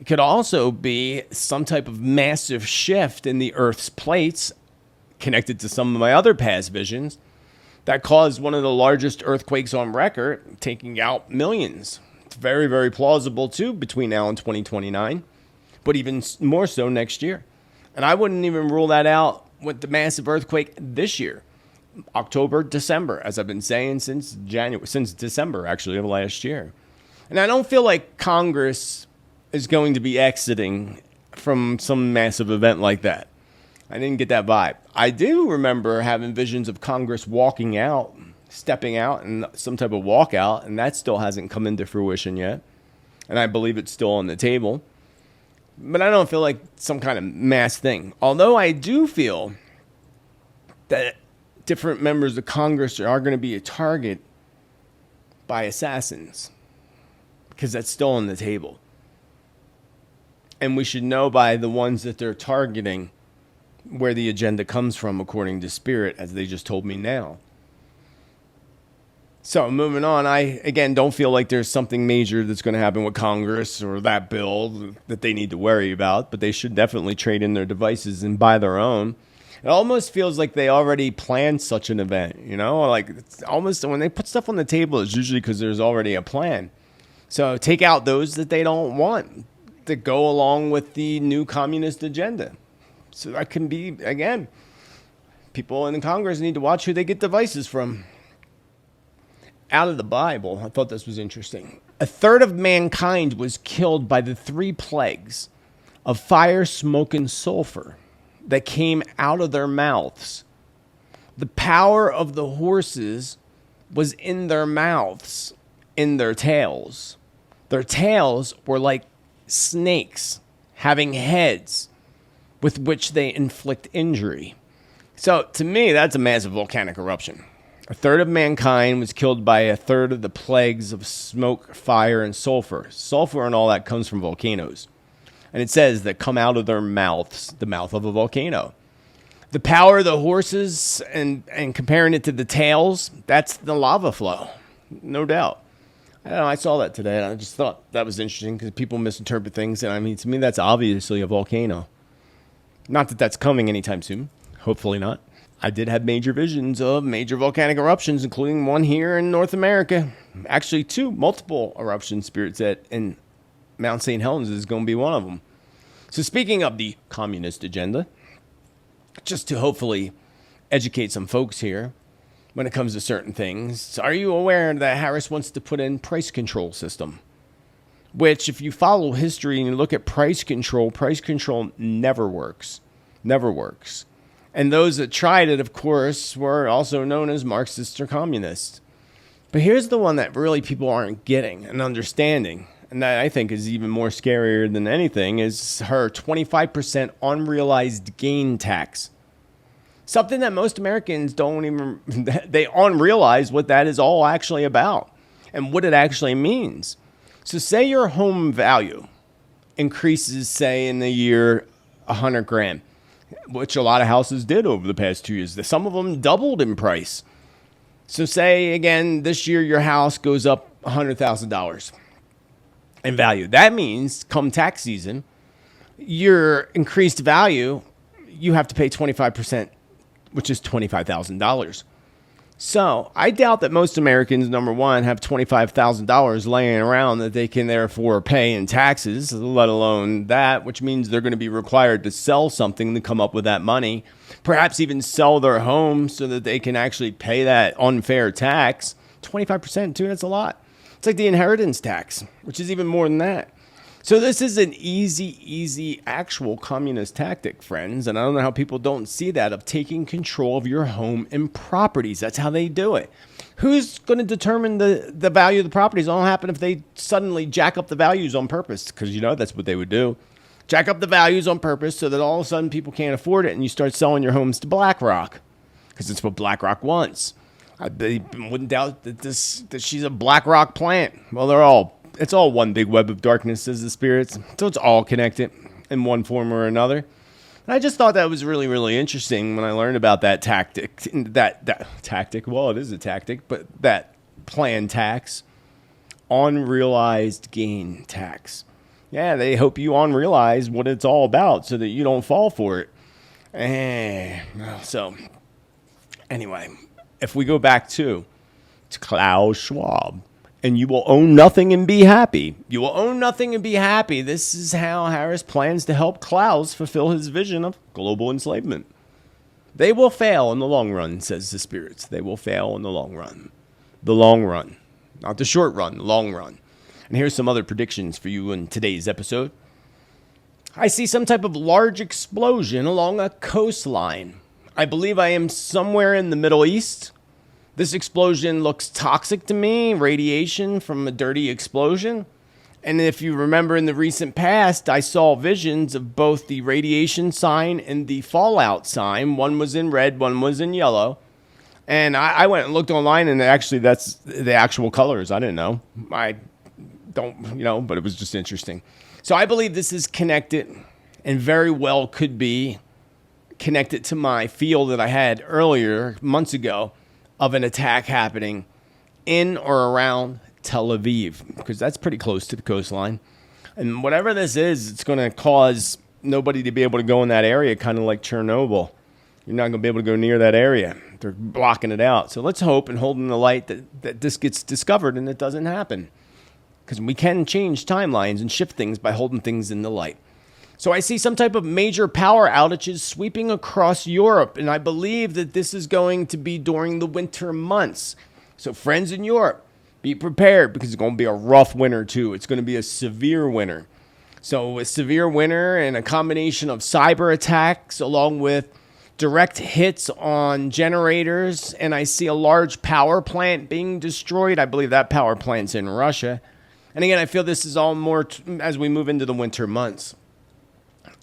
It could also be some type of massive shift in the Earth's plates, connected to some of my other past visions, that caused one of the largest earthquakes on record, taking out millions. It's very, very plausible, too, between now and 2029, but even more so next year. And I wouldn't even rule that out with the massive earthquake this year, October, December, as I've been saying since December, actually, of last year. And I don't feel like Congress is going to be exiting from some massive event like that. I didn't get that vibe. I do remember having visions of Congress walking out, stepping out, and some type of walkout, and that still hasn't come into fruition yet. And I believe it's still on the table. But I don't feel like some kind of mass thing. Although I do feel that different members of Congress are going to be a target by assassins, because that's still on the table. And we should know by the ones that they're targeting where the agenda comes from, according to Spirit, as they just told me now. So moving on, I, again, don't feel like there's something major that's going to happen with Congress or that bill that they need to worry about, but they should definitely trade in their devices and buy their own. It almost feels like they already planned such an event, you know? Like, it's almost, when they put stuff on the table, it's usually because there's already a plan. So take out those that they don't want that go along with the new communist agenda. So that can be, again, people in Congress need to watch who they get devices from. Out of the Bible, I thought this was interesting. A third of mankind was killed by the 3 plagues of fire, smoke, and sulfur that came out of their mouths. The power of the horses was in their mouths, in their tails. Their tails were like snakes having heads with which they inflict injury. So to me, that's a massive volcanic eruption. A third of mankind was killed by a third of the plagues of smoke, fire, and sulfur. Sulfur and all that comes from volcanoes. And it says that come out of their mouths, the mouth of a volcano. The power of the horses and comparing it to the tails, that's the lava flow. No doubt. I don't know, I saw that today, and I just thought that was interesting because people misinterpret things. And I mean, to me, that's obviously a volcano. Not that that's coming anytime soon. Hopefully not. I did have major visions of major volcanic eruptions, including one here in North America. Actually, 2 multiple eruptions, Spirit said, and Mount St. Helens is going to be one of them. So speaking of the communist agenda, just to hopefully educate some folks here when it comes to certain things, are you aware that Harris wants to put in price control system? Which, if you follow history and you look at price control never works. Never works. And those that tried it, of course, were also known as Marxists or communists. But here's the one that really people aren't getting and understanding, and that I think is even more scarier than anything, is her 25% unrealized gain tax. Something that most Americans don't even, they unrealize what that is all actually about and what it actually means. So say your home value increases, say, in the year 100 grand. Which a lot of houses did over the past 2 years. Some of them doubled in price. So say, again, this year your house goes up $100,000 in value. That means come tax season, your increased value you have to pay 25%, which is $25,000. So I doubt that most Americans, number one, have $25,000 laying around that they can therefore pay in taxes, let alone that, which means they're going to be required to sell something to come up with that money, perhaps even sell their home so that they can actually pay that unfair tax. 25% too, that's a lot. It's like the inheritance tax, which is even more than that. So this is an easy actual communist tactic, friends. And I don't know how people don't see that, of taking control of your home and properties. That's how they do it. Who's going to determine the value of the properties? It'll happen if they suddenly jack up the values on purpose, because that's what they would do. Jack up the values on purpose so that all of a sudden people can't afford it and you start selling your homes to BlackRock, because it's what BlackRock wants. I wouldn't doubt that she's a BlackRock plant. Well, it's all one big web of darkness, says the spirits. So it's all connected in one form or another. And I just thought that was really, really interesting when I learned about that tactic. That tactic, well, it is a tactic, but that planned tax, unrealized gain tax. Yeah, they hope you unrealize what it's all about so that you don't fall for it. So, anyway, if we go back to Klaus Schwab, and you will own nothing and be happy. You will own nothing and be happy. This is how Harris plans to help Klaus fulfill his vision of global enslavement. They will fail in the long run, says the spirits. They will fail in the long run. The long run. Not the short run, the long run. And here's some other predictions for you in today's episode. I see some type of large explosion along a coastline. I believe I am somewhere in the Middle East. This explosion looks toxic to me, radiation from a dirty explosion. And if you remember in the recent past, I saw visions of both the radiation sign and the fallout sign. One was in red, one was in yellow. And I went and looked online, and actually that's the actual colors. I didn't know. I don't, but it was just interesting. So I believe this is connected, and very well could be connected to my feel that I had earlier, months ago, of an attack happening in or around Tel Aviv, because that's pretty close to the coastline. And whatever this is, it's going to cause nobody to be able to go in that area, kind of like Chernobyl. You're not going to be able to go near that area. They're blocking it out. So let's hope and hold in the light that this gets discovered and it doesn't happen, because we can change timelines and shift things by holding things in the light. So I see some type of major power outages sweeping across Europe, and I believe that this is going to be during the winter months. So friends in Europe, be prepared, because it's going to be a rough winter too. It's going to be a severe winter. So a severe winter and a combination of cyber attacks along with direct hits on generators, and I see a large power plant being destroyed. I believe that power plant's in Russia. And again, I feel this is all more as we move into the winter months.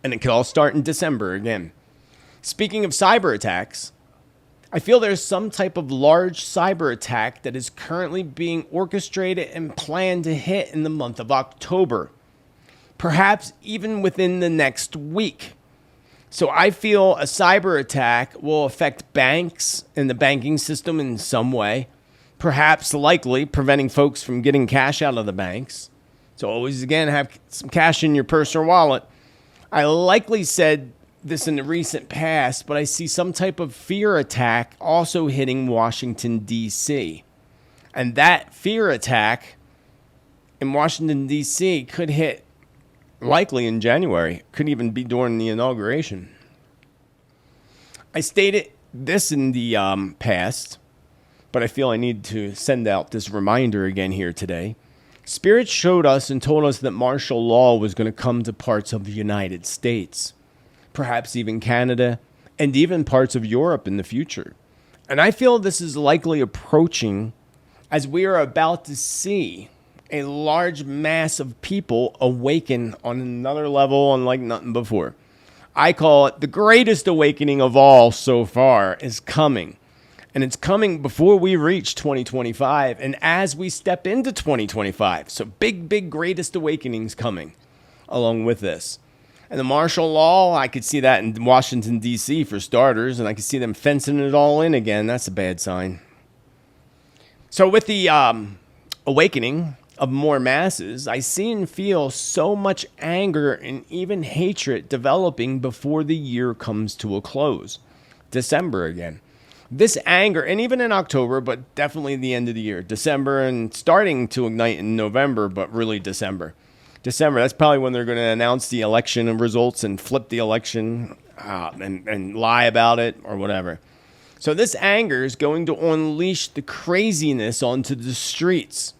And it could all start in December again. Speaking of cyber attacks, I feel there's some type of large cyber attack that is currently being orchestrated and planned to hit in the month of October, perhaps even within the next week. So I feel a cyber attack will affect banks and the banking system in some way, perhaps likely preventing folks from getting cash out of the banks. So always, again, have some cash in your purse or wallet. I likely said this in the recent past, but I see some type of fear attack also hitting Washington, D.C. And that fear attack in Washington, D.C. could hit likely in January. Could even be during the inauguration. I stated this in the past, but I feel I need to send out this reminder again here today. Spirit showed us and told us that martial law was going to come to parts of the United States, perhaps even Canada, and even parts of Europe in the future. And I feel this is likely approaching as we are about to see a large mass of people awaken on another level unlike nothing before. I call it the greatest awakening of all so far is coming. And it's coming before we reach 2025 and as we step into 2025. So big, greatest awakenings coming along with this. And the martial law, I could see that in Washington, D.C. for starters, and I could see them fencing it all in again. That's a bad sign. So with the awakening, of more masses, I see and feel so much anger and even hatred developing before the year comes to a close. December again. This anger, and even in October, but definitely the end of the year. December and starting to ignite in November, but really December. December, that's probably when they're going to announce the election and results and flip the election and lie about it or whatever. So this anger is going to unleash the craziness onto the streets.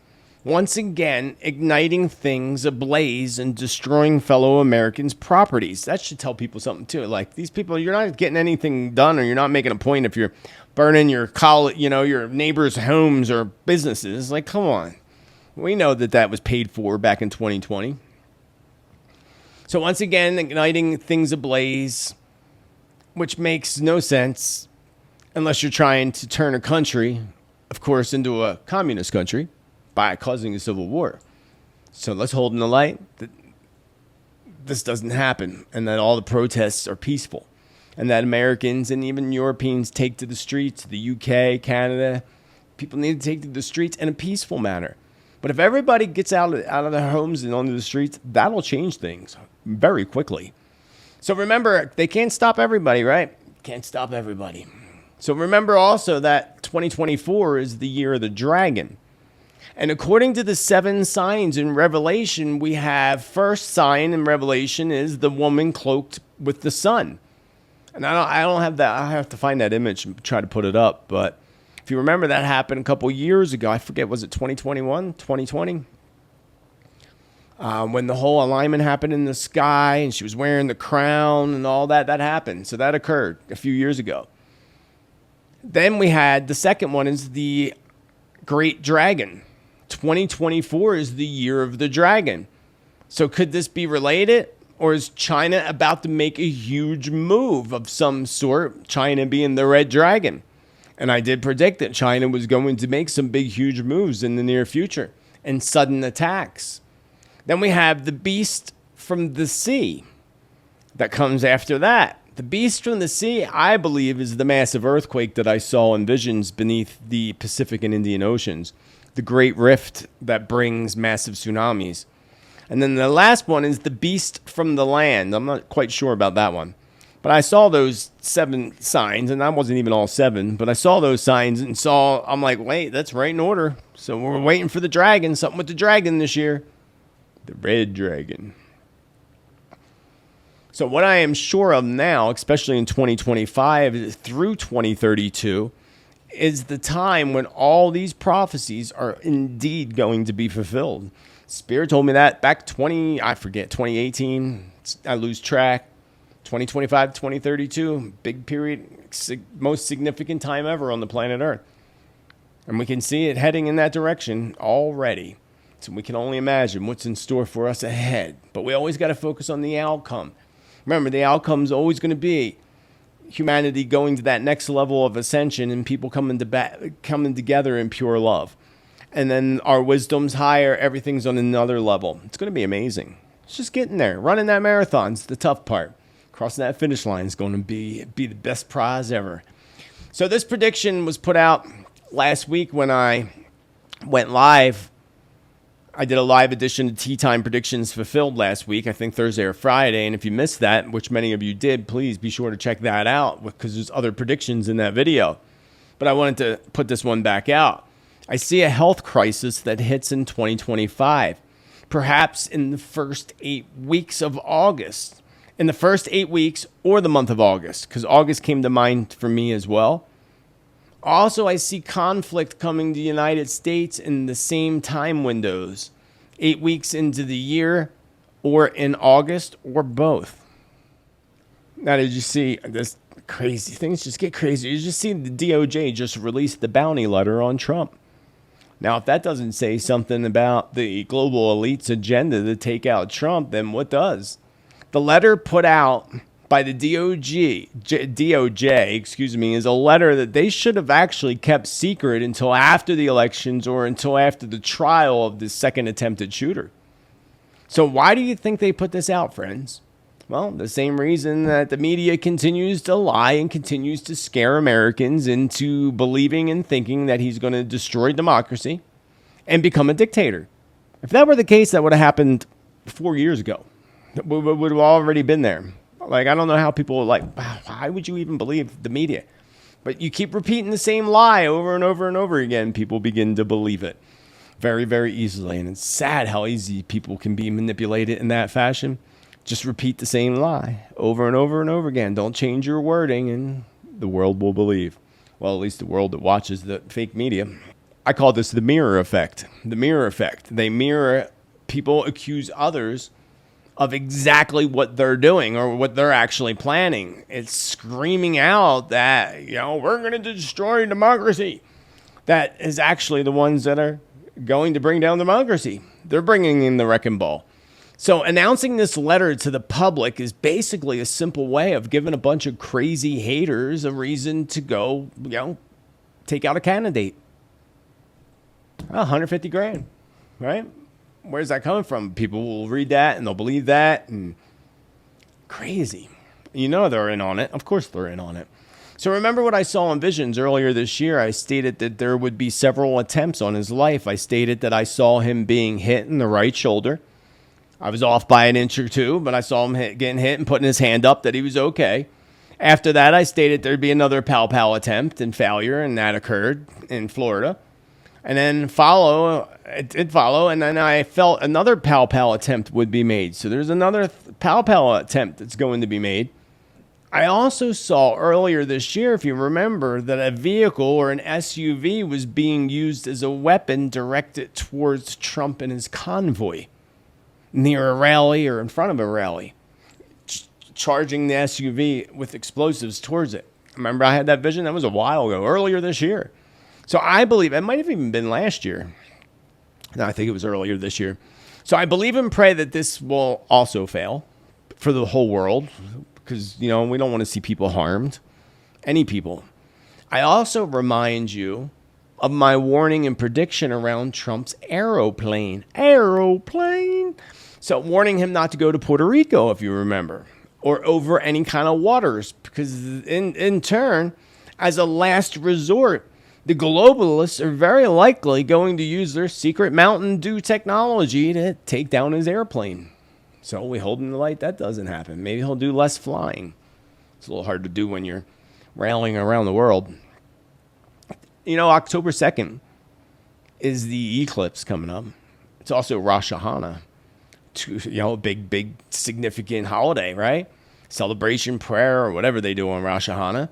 Once again, igniting things ablaze and destroying fellow Americans' properties. That should tell people something too. Like, these people, you're not getting anything done, or you're not making a point if you're burning your your neighbors' homes or businesses. Like, come on. We know that was paid for back in 2020. So once again, igniting things ablaze, which makes no sense unless you're trying to turn a country, of course, into a communist country by causing a civil war. So let's hold in the light that this doesn't happen, and that all the protests are peaceful, and that Americans and even Europeans take to the streets, the UK, Canada. People need to take to the streets in a peaceful manner. But if everybody gets out of their homes and onto the streets, that'll change things very quickly. So remember, they can't stop everybody, right? Can't stop everybody. So remember also that 2024 is the year of the dragon. And according to the 7 signs in Revelation, we have first sign in Revelation is the woman cloaked with the sun. And I don't have that. I have to find that image and try to put it up. But if you remember, that happened a couple years ago. I forget, was it 2021, 2020? When the whole alignment happened in the sky and she was wearing the crown and all that happened. So that occurred a few years ago. Then we had the second one is the great dragon. 2024 is the year of the dragon. So could this be related? Or is China about to make a huge move of some sort? China being the red dragon. And I did predict that China was going to make some big, huge moves in the near future and sudden attacks. Then we have the beast from the sea that comes after that. The beast from the sea, I believe, is the massive earthquake that I saw in visions beneath the Pacific and Indian Oceans. The great rift that brings massive tsunamis. And then the last one is the beast from the land. I'm not quite sure about that one. But I saw those 7 signs, and I wasn't even all 7, but I saw those signs and I'm like, wait, that's right in order. So we're waiting for the dragon, something with the dragon this year. The red dragon. So what I am sure of now, especially in 2025 through 2032, is the time when all these prophecies are indeed going to be fulfilled. Spirit told me that back 2018, I lose track, 2025, 2032, big period, most significant time ever on the planet Earth. And we can see it heading in that direction already. So we can only imagine what's in store for us ahead. But we always got to focus on the outcome. Remember, the outcome is always going to be humanity going to that next level of ascension and people coming together in pure love. And then our wisdom's higher, everything's on another level. It's going to be amazing. It's just getting there. Running that marathon's the tough part. Crossing that finish line is going to be the best prize ever. So this prediction was put out last week when I went live. I did a live edition of Teatime Predictions Fulfilled last week, I think Thursday or Friday. And if you missed that, which many of you did, please be sure to check that out because there's other predictions in that video. But I wanted to put this one back out. I see a health crisis that hits in 2025, perhaps in the first 8 weeks of August. In the first 8 weeks or the month of August, because August came to mind for me as well. Also, I see conflict coming to the United States in the same time windows, 8 weeks into the year, or in August, or both. Now, did you see this crazy? Things just get crazy. You just see the DOJ just released the bounty letter on Trump. Now, if that doesn't say something about the global elite's agenda to take out Trump, then what does? The letter put out by the DOJ, is a letter that they should have actually kept secret until after the elections or until after the trial of the second attempted shooter. So why do you think they put this out, friends? Well, the same reason that the media continues to lie and continues to scare Americans into believing and thinking that he's going to destroy democracy and become a dictator. If that were the case, that would have happened 4 years ago. We would have already been there. Like, I don't know how people are like, wow, why would you even believe the media? But you keep repeating the same lie over and over and over again, people begin to believe it very, very easily. And it's sad how easy people can be manipulated in that fashion. Just repeat the same lie over and over and over again. Don't change your wording and the world will believe. Well, at least the world that watches the fake media. I call this the mirror effect. The mirror effect. They mirror, people accuse others of exactly what they're doing or what they're actually planning. It's screaming out that, we're going to destroy democracy. That is actually the ones that are going to bring down democracy. They're bringing in the wrecking ball. So announcing this letter to the public is basically a simple way of giving a bunch of crazy haters a reason to go, take out a candidate. 150 grand, right? Where's that coming from? People will read that and they'll believe that, and crazy. They're in on it. Of course they're in on it. So remember what I saw in visions earlier this year. I stated that there would be several attempts on his life. I stated that I saw him being hit in the right shoulder. I was off by an inch or two, but I saw him getting hit and putting his hand up that he was okay. After that, I stated there'd be another pow attempt and failure, and that occurred in Florida. And then it did follow, and then I felt another pow attempt would be made. So there's another pow attempt that's going to be made. I also saw earlier this year, if you remember, that a vehicle or an SUV was being used as a weapon directed towards Trump and his convoy near a rally or in front of a rally, charging the SUV with explosives towards it. Remember, I had that vision? That was a while ago, earlier this year. So I believe, it might have even been last year. No, I think it was earlier this year. So I believe and pray that this will also fail for the whole world, because, we don't want to see people harmed, any people. I also remind you of my warning and prediction around Trump's aeroplane. So warning him not to go to Puerto Rico, if you remember, or over any kind of waters, because in turn, as a last resort, the globalists are very likely going to use their secret Mountain Dew technology to take down his airplane. So we hold him the light that doesn't happen. Maybe he'll do less flying. It's a little hard to do when you're rallying around the world. October 2nd is the eclipse coming up. It's also Rosh Hashanah. A big, significant holiday, right? Celebration, prayer, or whatever they do on Rosh Hashanah.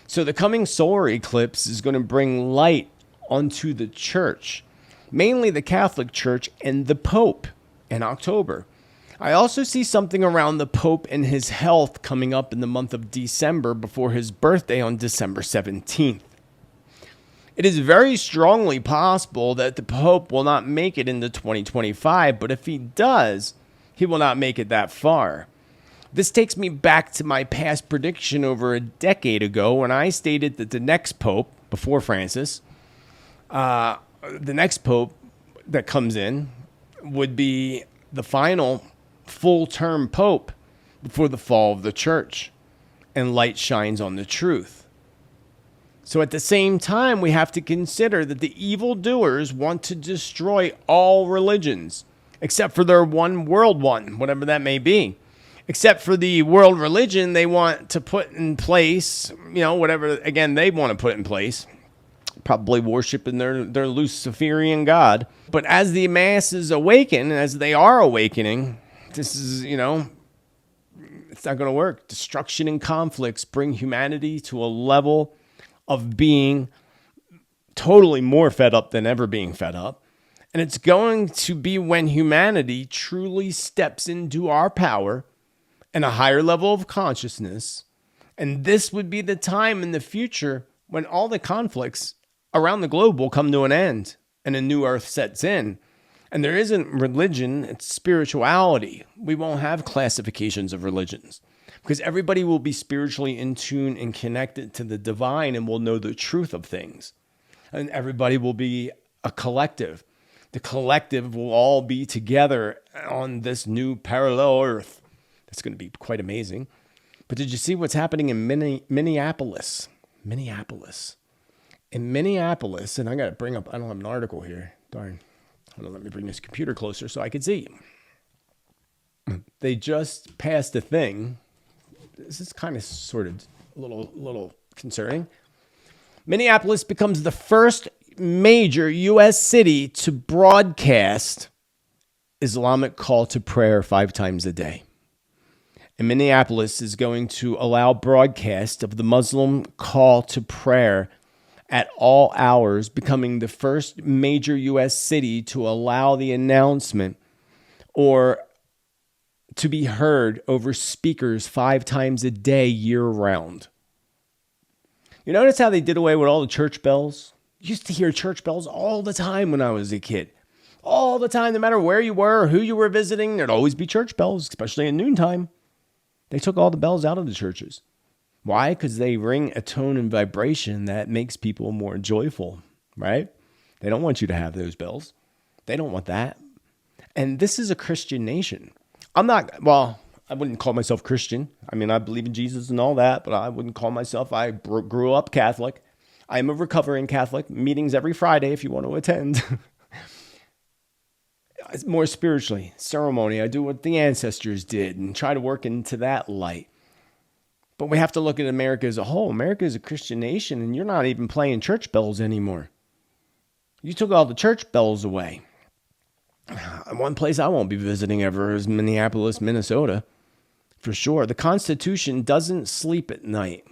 So the coming solar eclipse is going to bring light onto the church, mainly the Catholic Church and the Pope in October. I also see something around the Pope and his health coming up in the month of December before his birthday on December 17th. It is very strongly possible that the Pope will not make it into 2025, but if he does, he will not make it that far. This takes me back to my past prediction over a decade ago when I stated that the next Pope, before Francis, the next Pope that comes in would be the final full-term Pope before the fall of the church, and light shines on the truth. So at the same time, we have to consider that the evildoers want to destroy all religions, except for their one world one, whatever that may be. Except for the world religion they want to put in place, whatever, again, they want to put in place. Probably worshiping their Luciferian god. But as the masses awaken, as they are awakening, this is, it's not going to work. Destruction and conflicts bring humanity to a level of being totally more fed up than ever being fed up. And it's going to be when humanity truly steps into our power and a higher level of consciousness. And this would be the time in the future when all the conflicts around the globe will come to an end and a new earth sets in. And there isn't religion, it's spirituality. We won't have classifications of religions because everybody will be spiritually in tune and connected to the divine and will know the truth of things. And everybody will be a collective. The collective will all be together on this new parallel earth. It's going to be quite amazing. But did you see what's happening in Minneapolis? In Minneapolis, and I got to bring up, I don't have an article here. Darn. Hold on, let me bring this computer closer so I can see. They just passed a thing. This is kind of sort of a little concerning. Minneapolis becomes the first major U.S. city to broadcast Islamic call to prayer 5 times a day. And Minneapolis is going to allow broadcast of the Muslim call to prayer at all hours, becoming the first major U.S. city to allow the announcement or to be heard over speakers 5 times a day year round. You notice how they did away with all the church bells? You used to hear church bells all the time when I was a kid. All the time, no matter where you were or who you were visiting, there'd always be church bells, especially at noontime. They took all the bells out of the churches. Why? Because they ring a tone and vibration that makes people more joyful, right? They don't want you to have those bells. They don't want that. And this is a Christian nation. I wouldn't call myself Christian. I mean, I believe in Jesus and all that, but I wouldn't call myself, I grew up Catholic. I am a recovering Catholic. Meetings every Friday if you want to attend. More spiritually, ceremony. I do what the ancestors did and try to work into that light. But we have to look at America as a whole. America is a Christian nation, and you're not even playing church bells anymore. You took all the church bells away. One place I won't be visiting ever is Minneapolis, Minnesota. For sure. The Constitution doesn't sleep at night.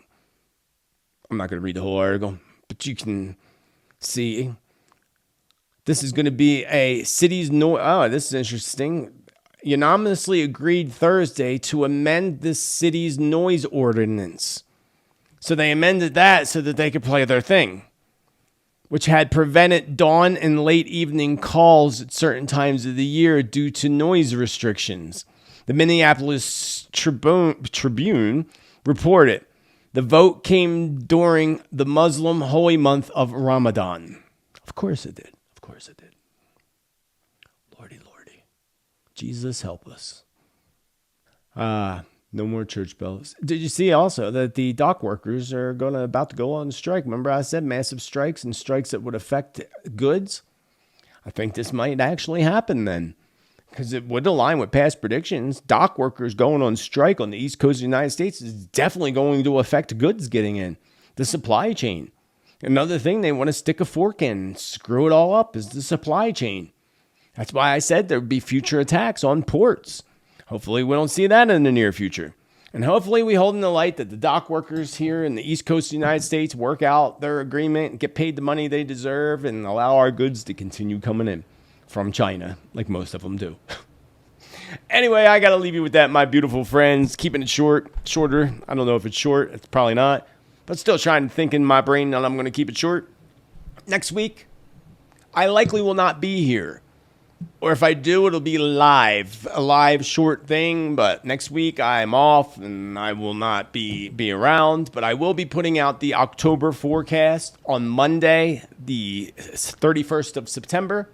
I'm not going to read the whole article, but you can see. This is going to be a city's noise. Oh, this is interesting. Unanimously agreed Thursday to amend the city's noise ordinance. So they amended that so that they could play their thing, which had prevented dawn and late evening calls at certain times of the year due to noise restrictions. The Minneapolis Tribune reported the vote came during the Muslim holy month of Ramadan. Of course it did. Of course it did. Lordy. Jesus help us. No more church bells. Did you see also that the dock workers are about to go on strike? Remember I said massive strikes and strikes that would affect goods? I think this might actually happen then, because it would align with past predictions. Dock workers going on strike on the East Coast of the United States is definitely going to affect goods getting in. The supply chain. Another thing they want to stick a fork in and screw it all up is the supply chain. That's why I said there would be future attacks on ports. Hopefully we don't see that in the near future. And hopefully we hold in the light that the dock workers here in the East Coast of the United States work out their agreement and get paid the money they deserve and allow our goods to continue coming in from China, like most of them do. Anyway, I got to leave you with that, my beautiful friends. Keeping it shorter. I don't know if it's short. It's probably not. But still trying to think in my brain that I'm going to keep it short. Next week, I likely will not be here. Or if I do, it'll be live. A live short thing. But next week, I'm off and I will not be around. But I will be putting out the October forecast on Monday, the 31st of September.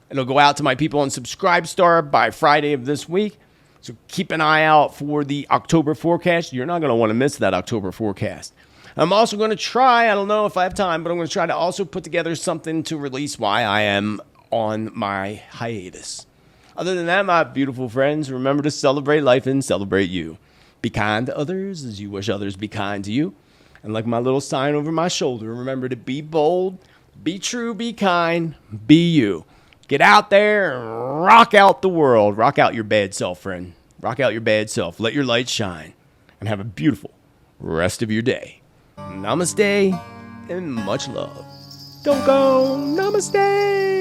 It'll go out to my people on Subscribestar by Friday of this week. So keep an eye out for the October forecast. You're not going to want to miss that October forecast. I'm also going to try, I don't know if I have time, but I'm going to try to also put together something to release why I am on my hiatus. Other than that, my beautiful friends, remember to celebrate life and celebrate you. Be kind to others as you wish others be kind to you. And like my little sign over my shoulder, remember to be bold, be true, be kind, be you. Get out there and rock out the world. Rock out your bad self, friend. Rock out your bad self. Let your light shine. And have a beautiful rest of your day. Namaste and much love. Don't go. Namaste.